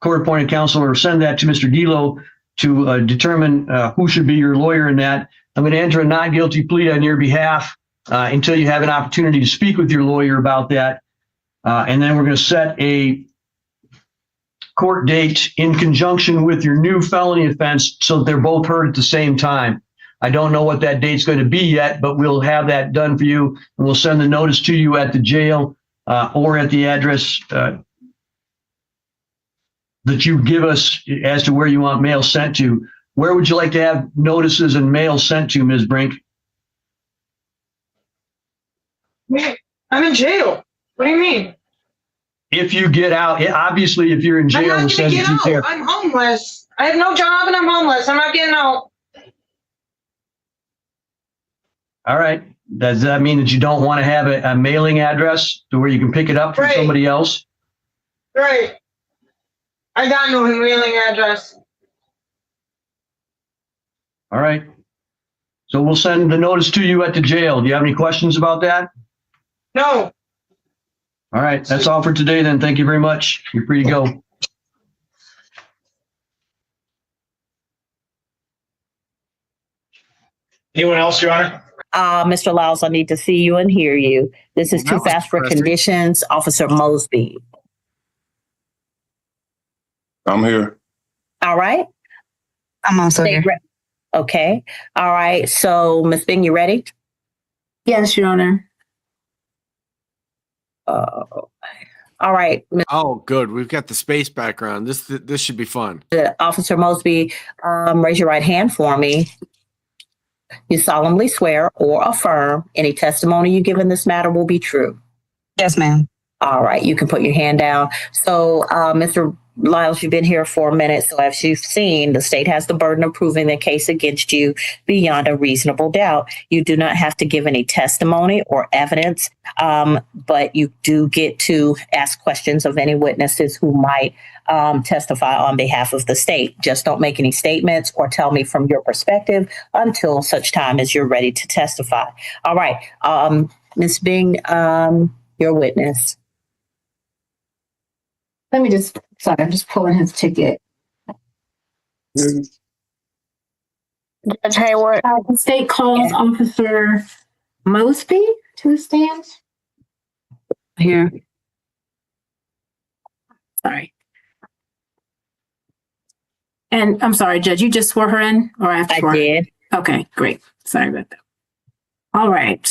court-appointed counsel or send that to Mr. Delo to determine who should be your lawyer in that. I'm going to enter a not guilty plea on your behalf until you have an opportunity to speak with your lawyer about that. And then we're going to set a court date in conjunction with your new felony offense so that they're both heard at the same time. I don't know what that date's going to be yet, but we'll have that done for you. And we'll send the notice to you at the jail or at the address that you give us as to where you want mail sent to. Where would you like to have notices and mail sent to, Ms. Brink? I'm in jail. What do you mean? If you get out, obviously, if you're in jail, I'm not we'll going send to it get to you out. there. I'm homeless. I have no job and I'm homeless. I'm not getting out. All right. Does that mean that you don't want to have a mailing address to where you can pick it up from Right. somebody else? Right. I got no mailing address. All right. So we'll send the notice to you at the jail. Do you have any questions about that? No. All right, that's all for today then. Thank you very much. You're free to go. Anyone else, Your Honor? Mr. Lyles, I need to see you and hear you. This is Well, that too was fast for impressive. conditions. Officer Mosby. I'm here. All right. I'm also Stay here. re- Okay. All right. So, Ms. Bing, you ready? Yes, Your Honor. All right. Oh, good. We've got the space background. This should be fun. Officer Mosby, raise your right hand for me. You solemnly swear or affirm any testimony you give in this matter will be true. Yes, ma'am. All right, you can put your hand down. So, Mr. Lyles, you've been here for a minute. So as you've seen, the state has the burden of proving the case against you beyond a reasonable doubt. You do not have to give any testimony or evidence, but you do get to ask questions of any witnesses who might testify on behalf of the state. Just don't make any statements or tell me from your perspective until such time as you're ready to testify. All right, Ms. Bing, your witness. Let me just, sorry, I'm just pulling his ticket. Judge Hayward. The state calls Officer Mosby to the stand. Here. Sorry. And I'm sorry, Judge, you just swore her in or I have to swear? I did. Okay, great. Sorry about that. All right.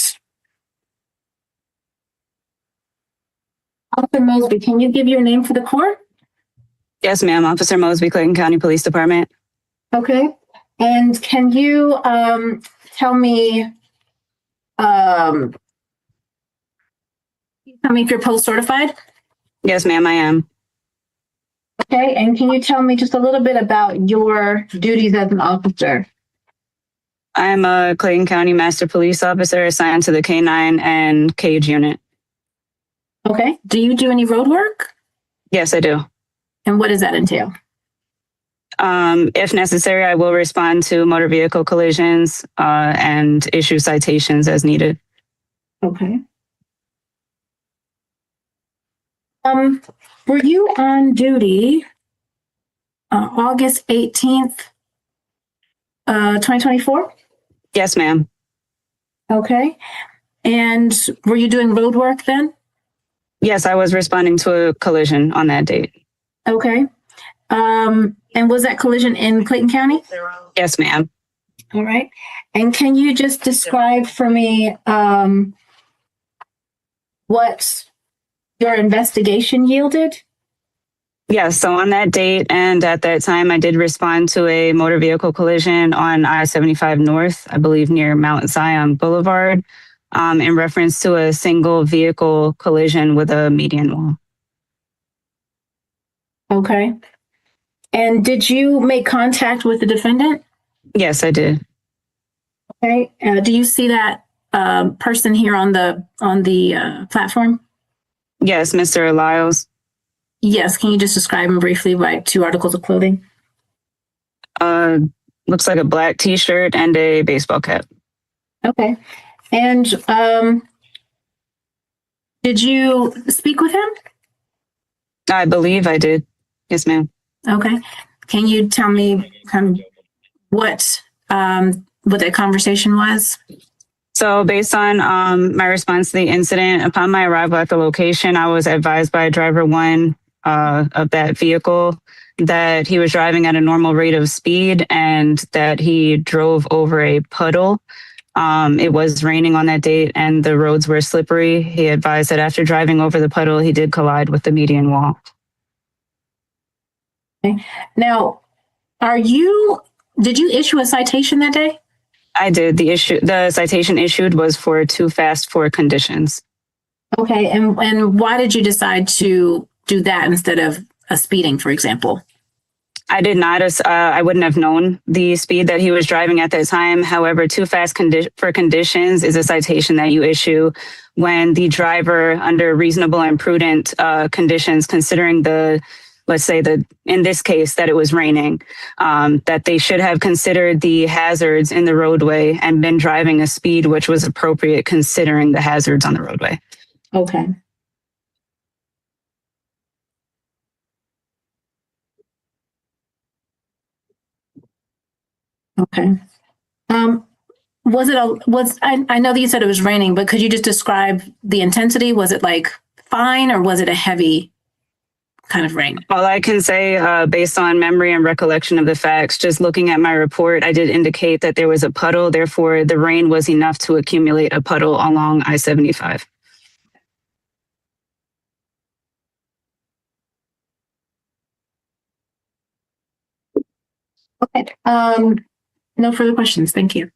Officer Mosby, can you give your name for the court? Yes, ma'am. Officer Mosby, Clayton County Police Department. Okay. And can you tell me if you're post certified? Yes, ma'am, I am. Okay. And can you tell me just a little bit about your duties as an officer? I'm a Clayton County Master Police Officer assigned to the K9 and Cage unit. Okay. Do you do any road work? Yes, I do. And what does that entail? If necessary, I will respond to motor vehicle collisions and issue citations as needed. Okay. Were you on duty August 18th, 2024? Yes, ma'am. Okay. And were you doing road work then? Yes, I was responding to a collision on that date. Okay. And was that collision in Clayton County? Yes, ma'am. All right. And can you just describe for me what your investigation yielded? Yes, so on that date and at that time, I did respond to a motor vehicle collision on I-75 North, I believe near Mount Zion Boulevard, in reference to a single vehicle collision with a median wall. Okay. And did you make contact with the defendant? Yes, I did. Okay. Do you see that person here on the platform? Yes, Mr. Lyles. Yes. Can you just describe him briefly by 2 articles of clothing? Looks like a black T-shirt and a baseball cap. Okay. And did you speak with him? I believe I did. Yes, ma'am. Okay. Can you tell me kind of what that conversation was? So based on my response to the incident, upon my arrival at the location, I was advised by driver 1 of that vehicle that he was driving at a normal rate of speed and that he drove over a puddle. It was raining on that date and the roads were slippery. He advised that after driving over the puddle, he did collide with the median wall. Okay. Now, did you issue a citation that day? I did. The citation issued was for too fast for conditions. Okay. And why did you decide to do that instead of a speeding, for example? I did not. I wouldn't have known the speed that he was driving at that time. However, too fast for conditions is a citation that you issue when the driver, under reasonable and prudent conditions, considering the let's say that in this case that it was raining, that they should have considered the hazards in the roadway and been driving a speed which was appropriate considering the hazards on the roadway. Okay. Okay. I know that you said it was raining, but could you just describe the intensity? Was it like fine or was it a heavy kind of rain? All I can say, based on memory and recollection of the facts, just looking at my report, I did indicate that there was a puddle. Therefore, the rain was enough to accumulate a puddle along I-75. Okay. No further questions. Thank you.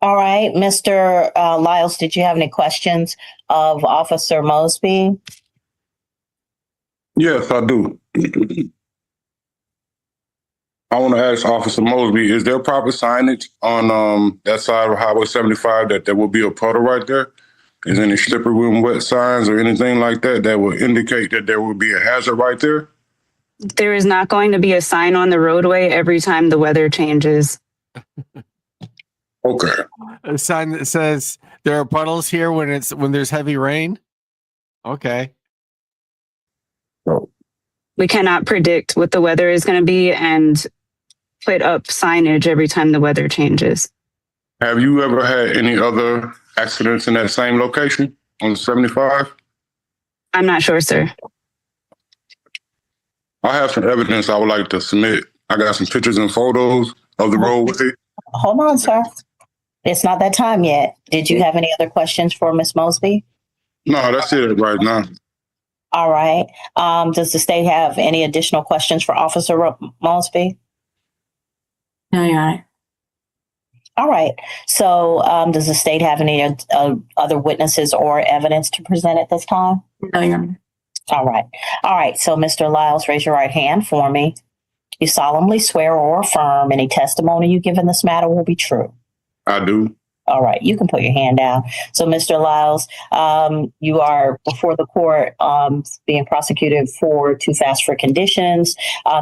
All right, Mr. Lyles, did you have any questions of Officer Mosby? Yes, I do. I want to ask Officer Mosby, is there proper signage on that side of Highway 75 that there will be a puddle right there? Is any slippery when wet signs or anything like that that will indicate that there will be a hazard right there? There is not going to be a sign on the roadway every time the weather changes. Okay. A sign that says there are puddles here when there's heavy rain. Okay. We cannot predict what the weather is going to be and put up signage every time the weather changes. Have you ever had any other accidents in that same location on 75? I'm not sure, sir. I have some evidence I would like to submit. I got some pictures and photos of the roadway. Hold on, sir. It's not that time yet. Did you have any other questions for Ms. Mosby? No, that's it right now. All right. Does the state have any additional questions for Officer Mosby? No, you're all right. All right. So does the state have any other witnesses or evidence to present at this time? No, you're right. All right. All right. So Mr. Lyles, raise your right hand for me. You solemnly swear or affirm any testimony you give in this matter will be true. I do. All right, you can put your hand down. So, Mr. Lyles, you are before the court being prosecuted for too fast for conditions.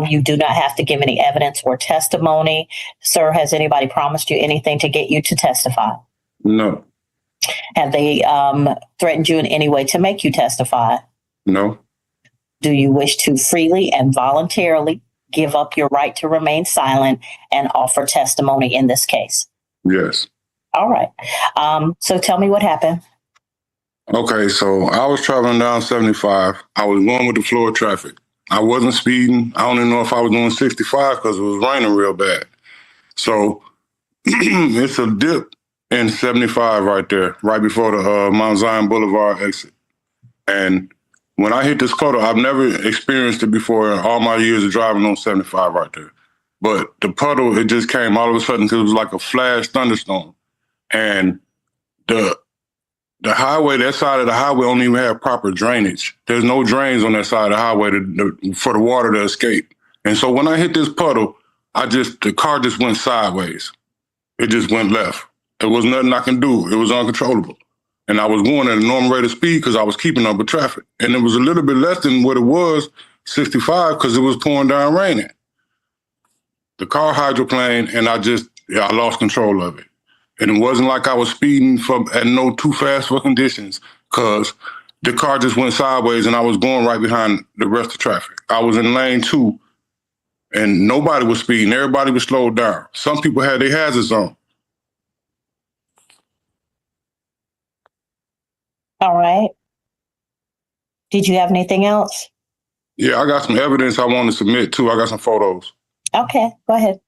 You do not have to give any evidence or testimony. Sir, has anybody promised you anything to get you to testify? No. Have they threatened you in any way to make you testify? No. Do you wish to freely and voluntarily give up your right to remain silent and offer testimony in this case? Yes. All right. So tell me what happened. Okay, so I was traveling down 75. I was going with the flow of traffic. I wasn't speeding. I don't even know if I was doing 65 because it was raining real bad. So it's a dip in 75 right there, right before the Mount Zion Boulevard exit. And when I hit this puddle, I've never experienced it before in all my years of driving on 75 right there. But the puddle, it just came all of a sudden because it was like a flash thunderstorm. And the highway, that side of the highway don't even have proper drainage. There's no drains on that side of the highway for the water to escape. And so when I hit this puddle, the car just went sideways. It just went left. There was nothing I can do. It was uncontrollable. And I was going at a normal rate of speed because I was keeping up with traffic. And it was a little bit less than what it was, 65, because it was pouring down raining. The car hydroplaned, and I lost control of it. And it wasn't like I was speeding at no too fast for conditions, because the car just went sideways and I was going right behind the rest of traffic. I was in lane 2 and nobody was speeding. Everybody was slowed down. Some people had their hazards on. All right. Did you have anything else? Yeah, I got some evidence I want to submit too. I got some photos. Okay, go ahead.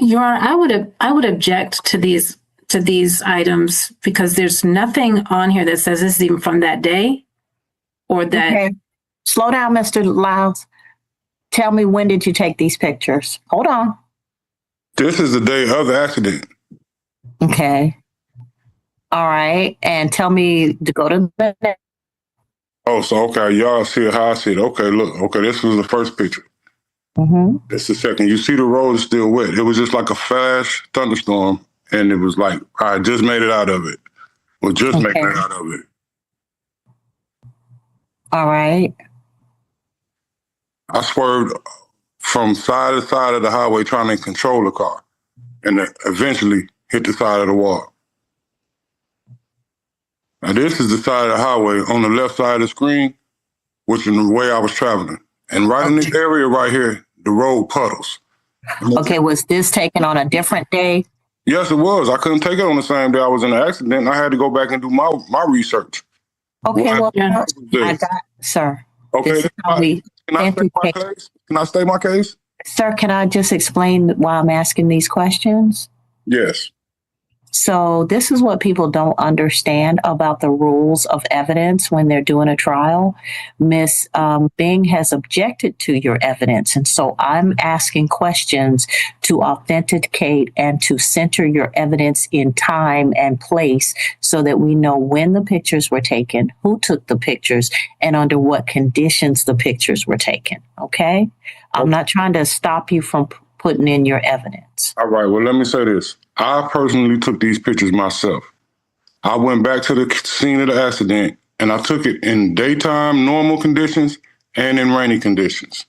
Your Honor, I would object to these items because there's nothing on here that says this is even from that day or that. Okay. Slow down, Mr. Lyles. Tell me, when did you take these pictures? Hold on. This is the day of the accident. Okay. All right. And tell me to go to the next. Oh, so okay, y'all see how I see it. Okay, look. Okay, this was the first picture. Mm-hmm. This is the second. You see the road is still wet. It was just like a flash thunderstorm, and it was like I just made it out of it. Was just making it out of it. All right. I swerved from side to side of the highway trying to control the car, and then eventually hit the side of the wall. Now this is the side of the highway on the left side of the screen, which is the way I was traveling. And right in this area right here, the road puddles. Okay, was this taken on a different day? Yes, it was. I couldn't take it on the same day I was in the accident. I had to go back and do my research. Okay, I got, sir. Okay, can I state my case? Can I state my case? Sir, can I just explain why I'm asking these questions? Yes. So this is what people don't understand about the rules of evidence when they're doing a trial. Miss Bing has objected to your evidence. And so I'm asking questions to authenticate and to center your evidence in time and place so that we know when the pictures were taken, who took the pictures, and under what conditions the pictures were taken. Okay? I'm not trying to stop you from putting in your evidence. All right. Well, let me say this. I personally took these pictures myself. I went back to the scene of the accident and I took it in daytime, normal conditions and in rainy conditions.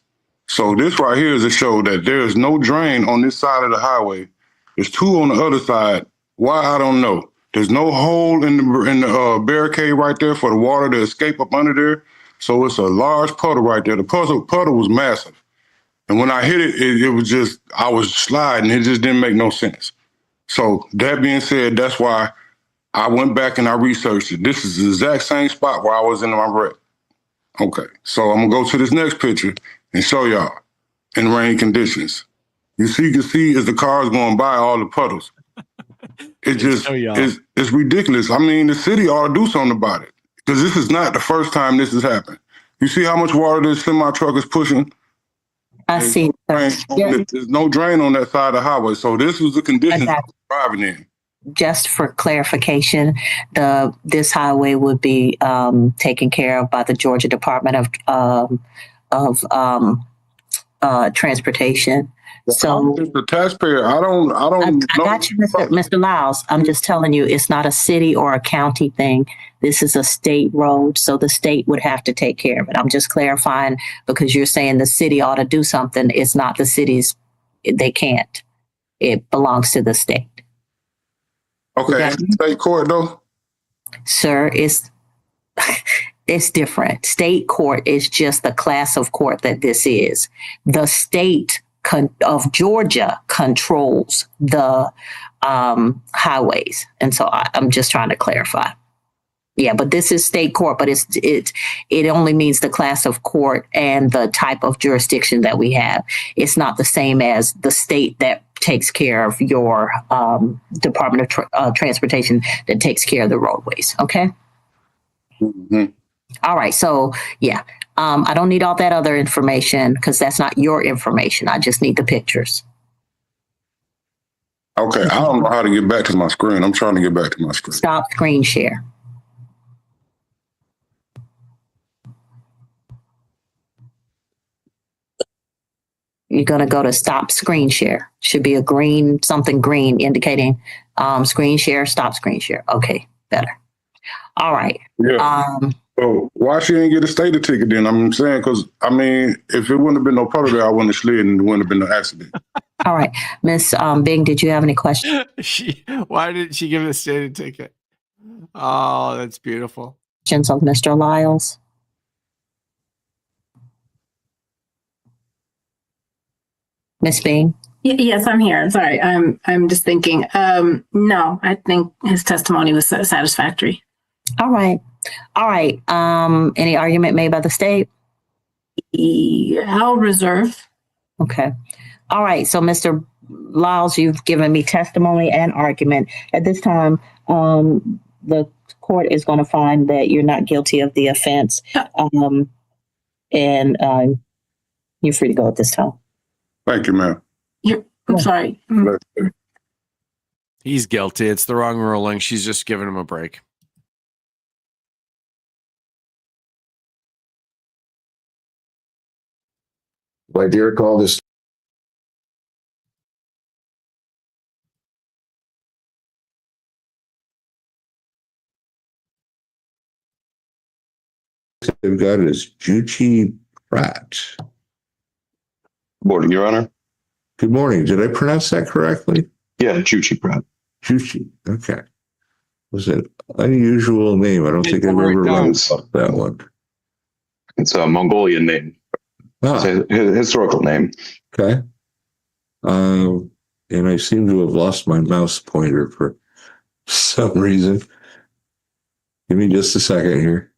So this right here is a show that there is no drain on this side of the highway. There's two on the other side. Why, I don't know. There's no hole in the barricade right there for the water to escape up under there. So it's a large puddle right there. The puddle was massive. And when I hit it, it was just, I was sliding. It just didn't make no sense. So that being said, that's why I went back and I researched it. This is the exact same spot where I was in my wreck. Okay, so I'm gonna go to this next picture and show y'all in rainy conditions. You can see as the car's going by all the puddles. It just, it's ridiculous. I mean, the city ought to do something about it because this is not the first time this has happened. You see how much water this semi-truck is pushing? I see. There's no drain on that side of the highway. So this was the condition I was driving in. Just for clarification, this highway would be taken care of by the Georgia Department of Transportation. So the taxpayer, I got you, Mr. Lyles. I'm just telling you, it's not a city or a county thing. This is a state road, so the state would have to take care of it. I'm just clarifying because you're saying the city ought to do something. It's not the city's. They can't. It belongs to the state. Okay, state court though? Sir, it's different. State court is just the class of court that this is. The state of Georgia controls the highways. And so I'm just trying to clarify. Yeah, but this is state court, but it only means the class of court and the type of jurisdiction that we have. It's not the same as the state that takes care of your Department of Transportation that takes care of the roadways. Okay. Mm-hmm. All right. So yeah, I don't need all that other information because that's not your information. I just need the pictures. Okay. I don't know how to get back to my screen. I'm trying to get back to my screen. Stop screen share. You're going to go to stop screen share. Should be a green, something green indicating screen share, stop screen share. Okay, better. All right. Yeah. So why she didn't get a stator ticket then? I'm saying because, I mean, if it wouldn't have been no puddle there, I wouldn't have slid and it wouldn't have been no accident. All right. Miss Bing, did you have any questions? Why didn't she give a stator ticket? Oh, that's beautiful. Questions of Mr. Lyles? Miss Bing? Yes, I'm here. Sorry, I'm just thinking. No, I think his testimony was satisfactory. All right. Any argument made by the state? I'll reserve. Okay. All right. So, Mr. Lyles, you've given me testimony and argument. At this time, the court is going to find that you're not guilty of the offense. And you're free to go at this time. Thank you, ma'am. I'm sorry. He's guilty. It's the wrong ruling. She's just giving him a break. I dare call this they've got is Juchi Pratt. Morning, Your Honor. Good morning. Did I pronounce that correctly? Yeah, Juchi Pratt. Juchi. Okay. Was an unusual name. I don't think I've ever run about that one. It's a Mongolian name. It's a historical name. Okay. And I seem to have lost my mouse pointer for some reason. Give me just a second here.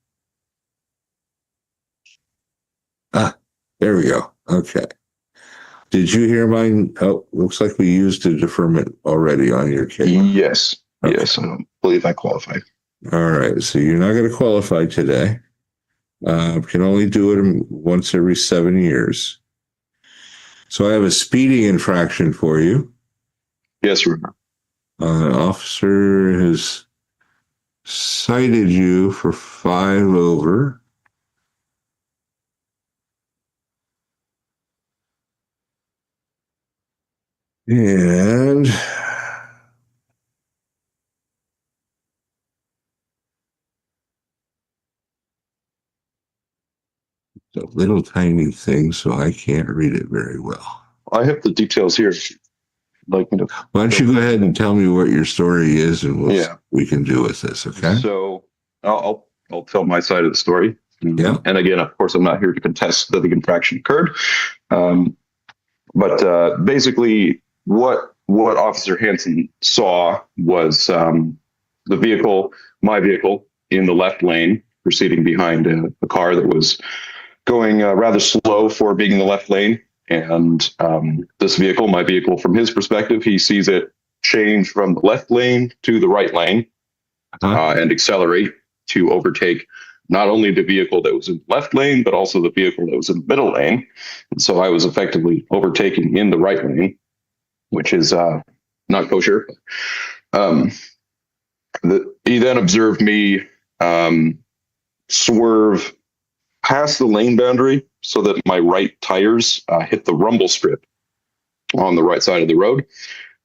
There we go. Okay. Did you hear mine? Oh, looks like we used a deferment already on your case. Yes. Okay. Yes, I don't believe I qualify. All right. So you're not going to qualify today. Can only do it once every 7 years. So I have a speeding infraction for you. Yes, sir. Officer has cited you for 5 over. And it's a little tiny thing, so I can't read it very well. I have the details here. Like me to. Why don't you go ahead and tell me what your story is, and we can do with this, okay? So I'll tell my side of the story. Yeah. And again, of course, I'm not here to contest that the infraction occurred. But basically, what Officer Hansen saw was the vehicle, my vehicle, in the left lane, proceeding behind a car that was going rather slow for being in the left lane. And this vehicle, my vehicle, from his perspective, he sees it change from the left lane to the right lane and accelerate to overtake not only the vehicle that was in the left lane, but also the vehicle that was in the middle lane. And so I was effectively overtaking in the right lane, which is not kosher. He then observed me swerve past the lane boundary so that my right tires hit the rumble strip on the right side of the road.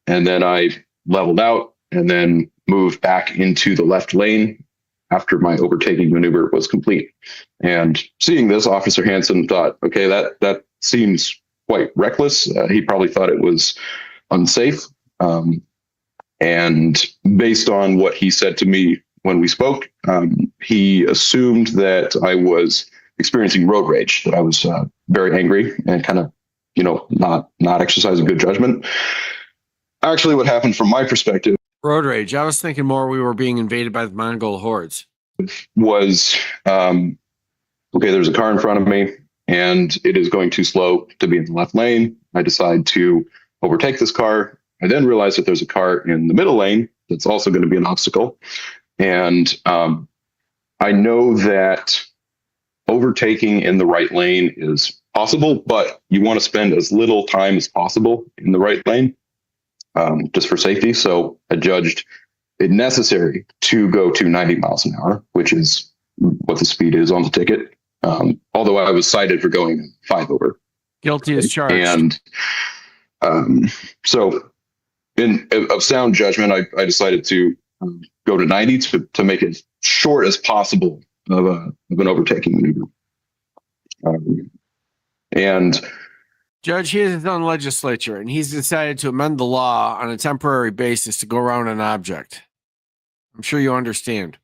And then I leveled out and then moved back into the left lane after my overtaking maneuver was complete. And seeing this, Officer Hansen thought, okay, that seems quite reckless. He probably thought it was unsafe. And based on what he said to me when we spoke, he assumed that I was experiencing road rage, that I was very angry and kind of, not exercising good judgment. Actually, what happened from my perspective, road rage. I was thinking more we were being invaded by the Mongol hordes. Was, okay, there's a car in front of me and it is going too slow to be in the left lane. I decide to overtake this car. I then realize that there's a car in the middle lane that's also going to be an obstacle. And I know that overtaking in the right lane is possible, but you want to spend as little time as possible in the right lane, just for safety. So I judged it necessary to go to 90 miles an hour, which is what the speed is on the ticket. Although I was cited for going 5 over. Guilty as charged. And so of sound judgment, I decided to go to 90 to make it short as possible of an overtaking maneuver. And Judge, he has his own legislature, and he's decided to amend the law on a temporary basis to go around an object. I'm sure you understand.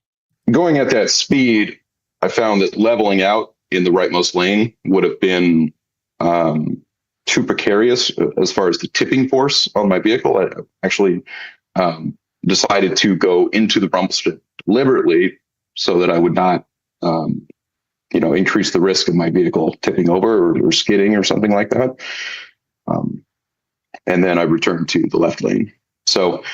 Going at that speed, I found that leveling out in the rightmost lane would have been too precarious as far as the tipping force on my vehicle. I actually decided to go into the rumble strip deliberately so that I would not, increase the risk of my vehicle tipping over or skidding or something like that. and then I returned to the left lane. So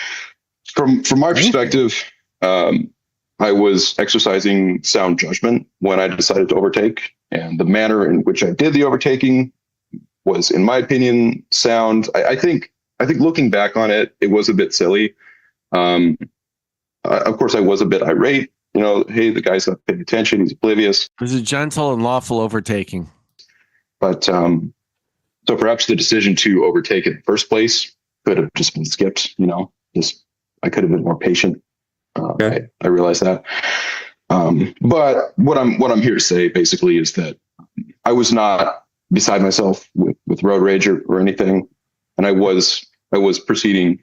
from my perspective, I was exercising sound judgment when I decided to overtake, and the manner in which I did the overtaking was, in my opinion, sound. I think looking back on it, it was a bit silly. Of course, I was a bit irate. Hey, the guy's not paying attention. He's oblivious. It was a gentle and lawful overtaking. But so perhaps the decision to overtake in the first place could have just been skipped. I could have been more patient. I realize that. But what I'm here to say basically is that I was not beside myself with road rage or anything, and I was proceeding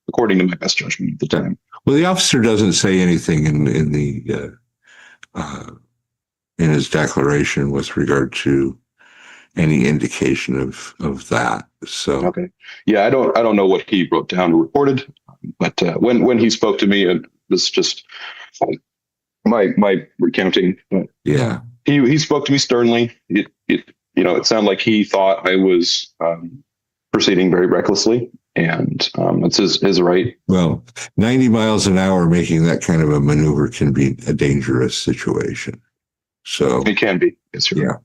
according to my best judgment at the time. Well, the officer doesn't say anything in his declaration with regard to any indication of that. So okay, yeah, I don't know what he wrote down or reported, but when he spoke to me, and this is just my recounting. But yeah, he spoke to me sternly. It sounded like he thought I was proceeding very recklessly, and that's his right. Well, 90 miles an hour making that kind of a maneuver can be a dangerous situation. So it can be. Yes, sir. Yeah.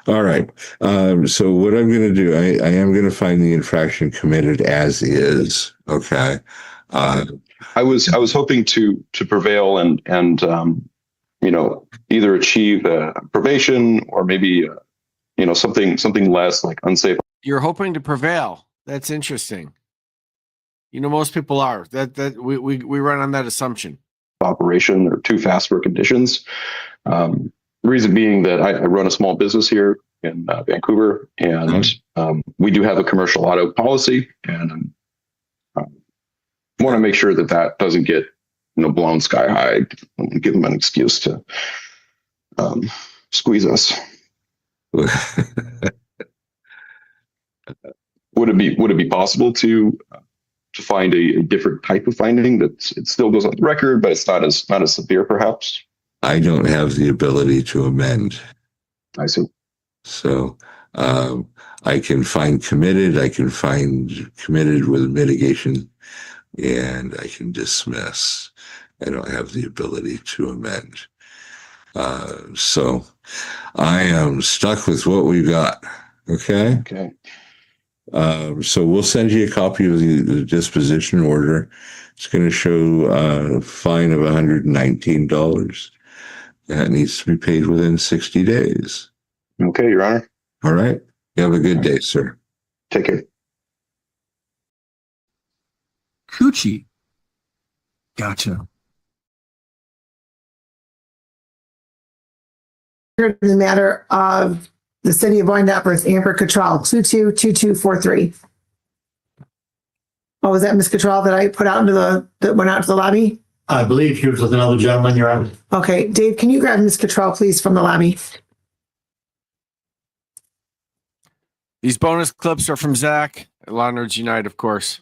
All right. So what I'm going to do, I am going to find the infraction committed as is. Okay. I was hoping to prevail and either achieve probation or maybe something less, like unsafe. You're hoping to prevail. That's interesting. Most people are. That we run on that assumption. Operation or too fast for conditions. Reason being that I run a small business here in Vancouver, and we do have a commercial auto policy, and want to make sure that doesn't get blown sky high and give them an excuse to squeeze us. Would it be possible to find a different type of finding that it still goes on the record, but it's not as severe, perhaps? I don't have the ability to amend. I see. So I can find committed. I can find committed with mitigation, and I can dismiss. I don't have the ability to amend. So I am stuck with what we got. Okay. Okay. So we'll send you a copy of the disposition order. It's going to show a fine of $119. That needs to be paid within 60 days. Okay, Your Honor. All right. You have a good day, sir. Take care. Coochie. Gotcha. In the matter of the city of Wyandotte versus Amber Cottrell, 222243. Oh, was that Ms. Cottrell that I put out that went out to the lobby? I believe she was with another gentleman, Your Honor. Okay, Dave, can you grab Ms. Cottrell, please, from the lobby? These bonus clips are from Zach at LawNerdsUnite, of course.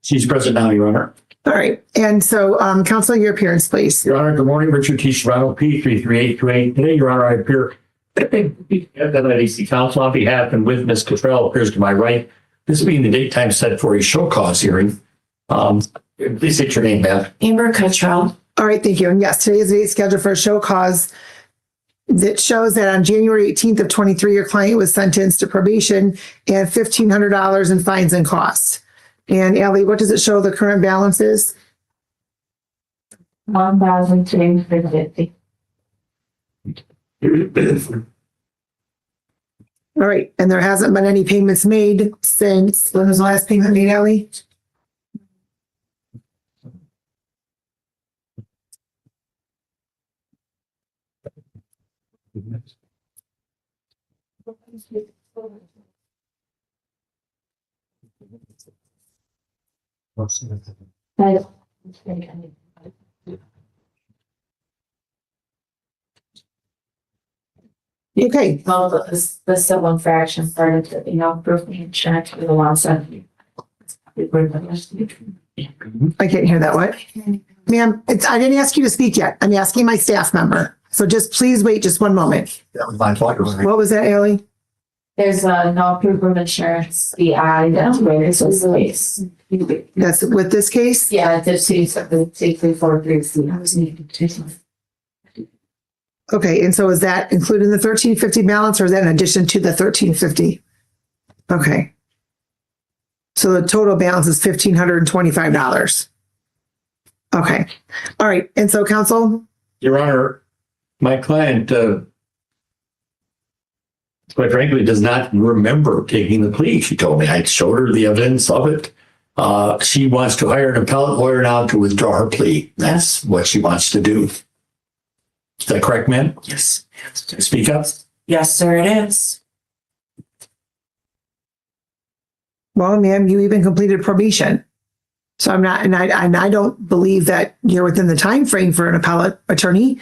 She's present now, Your Honor. All right, and so, counsel, your appearance, please. Your Honor, good morning. Richard T. Serrano, P33828. Today, Your Honor, I appear at the LADC Council on behalf and with Ms. Cottrell appears to my right. This being the date time set for a show cause hearing. Please state your name, ma'am. Amber Cottrell. All right, thank you. And yes, today is the date scheduled for a show cause that shows that on January 18th of 23, your client was sentenced to probation and $1,500 in fines and costs. And Allie, what does it show the current balance is? $1,250. All right, and there hasn't been any payments made since, when was the last payment made, Allie? Okay, Well, the civil infraction part of it, proof of insurance for the law side. I can't hear that. What? Ma'am, I didn't ask you to speak yet. I'm asking my staff member. So just please wait just one moment. That was my fault. What was that, Allie? There's no proof of insurance. That's where this was the case. That's with this case? Yeah, the C343C. I was needing to. Okay, and so is that including the 1350 balance or is that in addition to the 1350? Okay. So the total balance is $1,525. Okay. All right. And so counsel? Your Honor, my client, quite frankly, does not remember taking the plea. She told me I showed her the evidence of it. She wants to hire an appellate lawyer now to withdraw her plea. That's what she wants to do. Is that correct, ma'am? Yes. Speak up. Yes, sir, it is. Well, ma'am, you even completed probation. So I'm not, and I don't believe that you're within the time frame for an appellate attorney.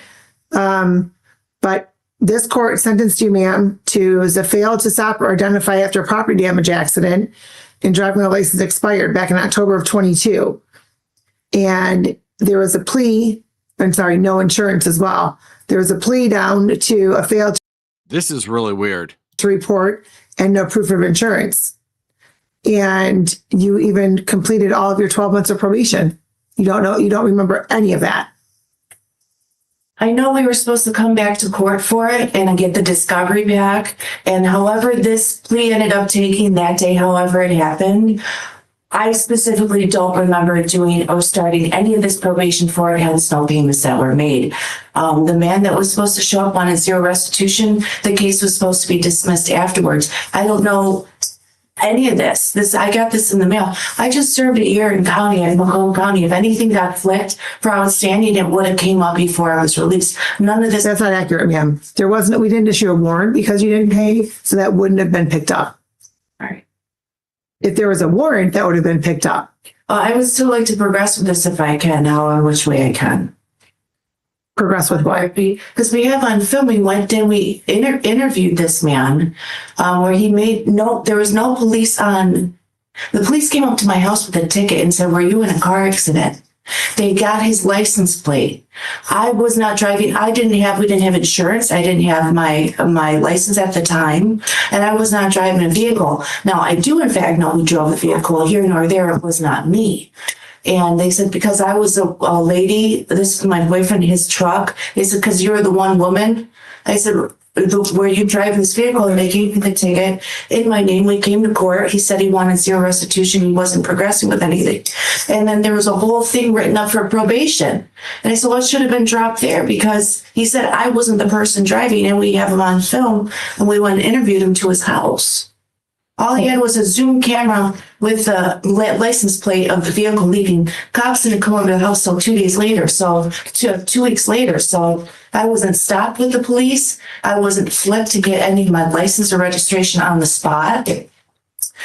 But this court sentenced you, ma'am, to fail to stop or identify after a property damage accident and driving a license expired back in October of 22. And there was a plea, I'm sorry, no insurance as well. There was a plea down to a fail This is really weird. to report and no proof of insurance. And you even completed all of your 12 months of probation. You don't remember any of that. I know we were supposed to come back to court for it and get the discovery back. And however this plea ended up taking that day, however it happened, I specifically don't remember doing or starting any of this probation for it, hence no payments that were made. The man that was supposed to show up on a zero restitution, the case was supposed to be dismissed afterwards. I don't know any of this. I got this in the mail. I just served a year in Macomb County. If anything got flicked for outstanding, it would have came up before I was released. None of this. That's not accurate, ma'am. We didn't issue a warrant because you didn't pay, so that wouldn't have been picked up. All right. If there was a warrant, that would have been picked up. I would still like to progress with this if I can, however which way I can. Progress with what? Because we have on film, we went and we interviewed this man where he made there was no police on. The police came up to my house with a ticket and said, "Were you in a car accident?" They got his license plate. I was not driving. We didn't have insurance. I didn't have my license at the time, and I was not driving a vehicle. Now, I do in fact know who drove the vehicle. Here nor there, it was not me. And they said, because I was a lady, this is my boyfriend, his truck. They said, because you're the one woman. I said, were you driving this vehicle? And they gave me the ticket in my name. We came to court. He said he wanted zero restitution. He wasn't progressing with anything. And then there was a whole thing written up for probation. And I said, well, it should have been dropped there because he said I wasn't the person driving, and we have him on film, and we went and interviewed him to his house. All he had was a Zoom camera with the license plate of the vehicle leaving. Cops didn't come over to the house till 2 days later, so 2 weeks later. So I wasn't stopped with the police. I wasn't flipped to get any of my license or registration on the spot.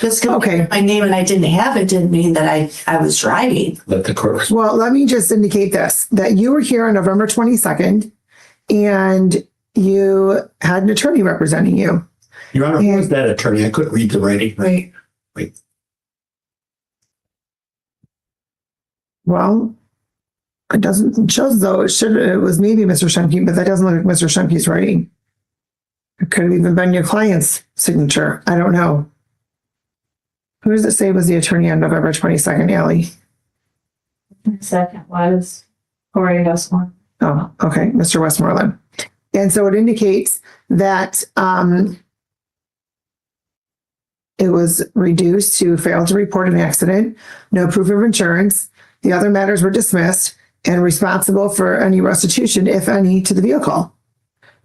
Just because my name and I didn't have it didn't mean that I was driving. Let the court. Well, let me just indicate this, that you were here on November 22nd and you had an attorney representing you. Your Honor, who was that attorney? I couldn't read the writing. Wait. Well, it shows though it was maybe Mr. Shunke, but that doesn't look like Mr. Shunke's writing. It could have even been your client's signature. I don't know. Who does it say was the attorney on November 22nd, Allie? The second was Corey Westmore. Oh, okay, Mr. Westmoreland. And so it indicates that it was reduced to fail to report an accident, no proof of insurance. The other matters were dismissed and responsible for any restitution, if any, to the vehicle.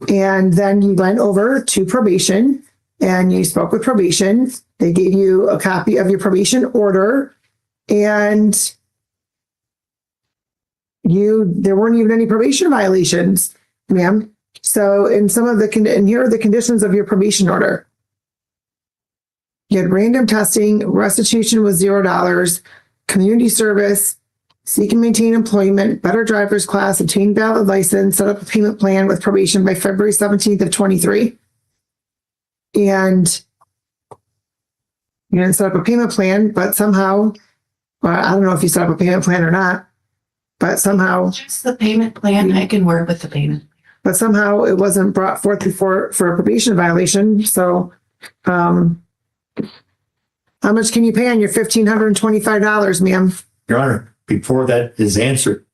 And then you went over to probation and you spoke with probation. They gave you a copy of your probation order, and there weren't even any probation violations, ma'am. So in and here are the conditions of your probation order. You had random testing, restitution was $0, community service, seek and maintain employment, better driver's class, obtain valid license, set up a payment plan with probation by February 17th of 23. And you're going to set up a payment plan, but somehow, well, I don't know if you set up a payment plan or not, but somehow, Just the payment plan. I can work with the payment. but somehow it wasn't brought forth before for a probation violation. So, how much can you pay on your $1,525, ma'am? Your Honor, before that is answered,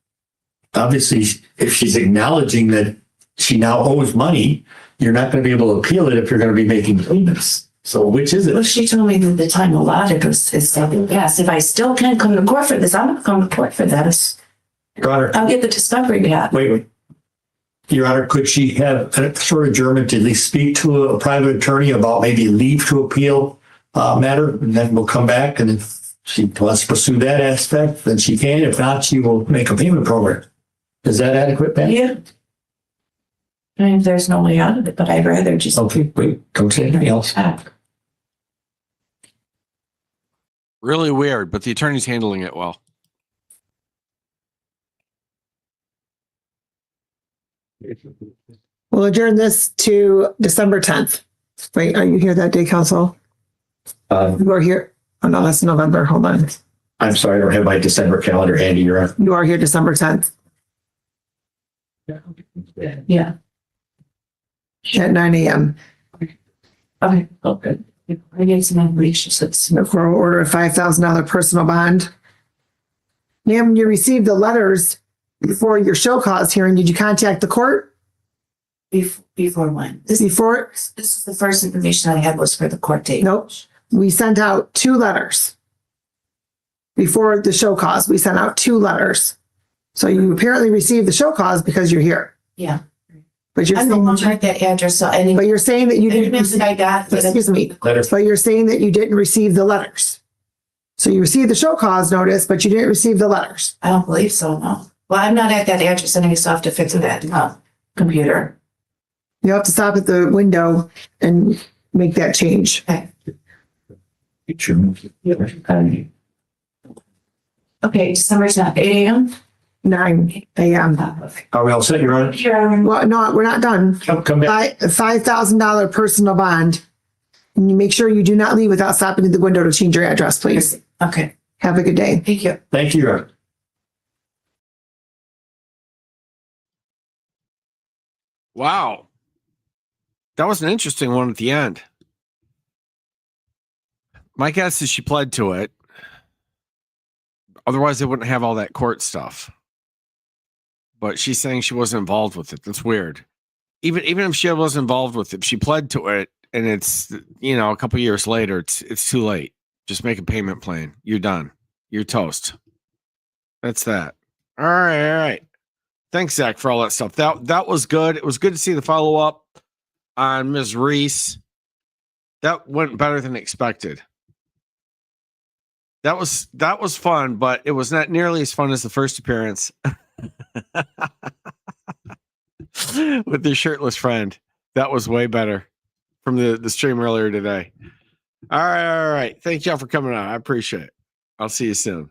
obviously, if she's acknowledging that she now owes money, you're not going to be able to appeal it if you're going to be making payments. So which is Well, it? she told me that the time allotted is 7 past. If I still can't come to court for this, I'm going to come to court for this. Your Honor, I'll get the discovery gap. wait. Your Honor, could she have a short adjournment to at least speak to a private attorney about maybe leave to appeal matter? And then we'll come back, and if she wants to pursue that aspect, then she can. If not, she will make a payment program. Is that adequate, ma'am? Yeah. I mean, there's no way out of it, but I'd rather just. Okay, wait, don't say anything else. Really weird, but the attorney's handling it well. We'll adjourn this to December 10th. Wait, are you here that day, counsel? You are here. Oh, no, that's November. Hold on. I'm sorry, I don't have my December calendar handy, Your Honor. You are here December 10th Yeah. at 9 a.m. Okay. Okay. I get some information. For order a $5,000 personal bond. Ma'am, when you received the letters before your show cause hearing, did you contact the court? Before when? This is the first information I had was for the court date. Nope. We sent out 2 letters. Before the show cause, we sent out 2 letters. So you apparently received the show cause because you're here. Yeah. But you're I'm the one at that address. So but you're saying that you didn't. I got. Excuse me. But you're saying that you didn't receive the letters. So you received the show cause notice, but you didn't receive the letters. I don't believe so. No. Well, I'm not at that address, and I still have to fix that computer. You have to stop at the window and make that change. Okay. Okay, December 10th, 8 a.m. 9 a.m. Are we all set, Your Honor? Well, no, we're not done. Come back. $5,000 personal bond. And you make sure you do not leave without stopping at the window to change your address, please. Okay. Have a good day. Thank you. Thank you, Your Honor. Wow. That was an interesting one at the end. My guess is she pled to it. Otherwise, they wouldn't have all that court stuff. But she's saying she wasn't involved with it. That's weird. Even if she was involved with it, she pled to it, and it's, you know, a couple years later, it's too late. Just make a payment plan. You're done. You're toast. That's that. All right. Thanks, Zach, for all that stuff. That was good. It was good to see the follow-up on Ms. Reese. That went better than expected. That was fun, but it was not nearly as fun as the first appearance with the shirtless friend. That was way better from the stream earlier today. All right. Thank y'all for coming on. I appreciate it. I'll see you soon.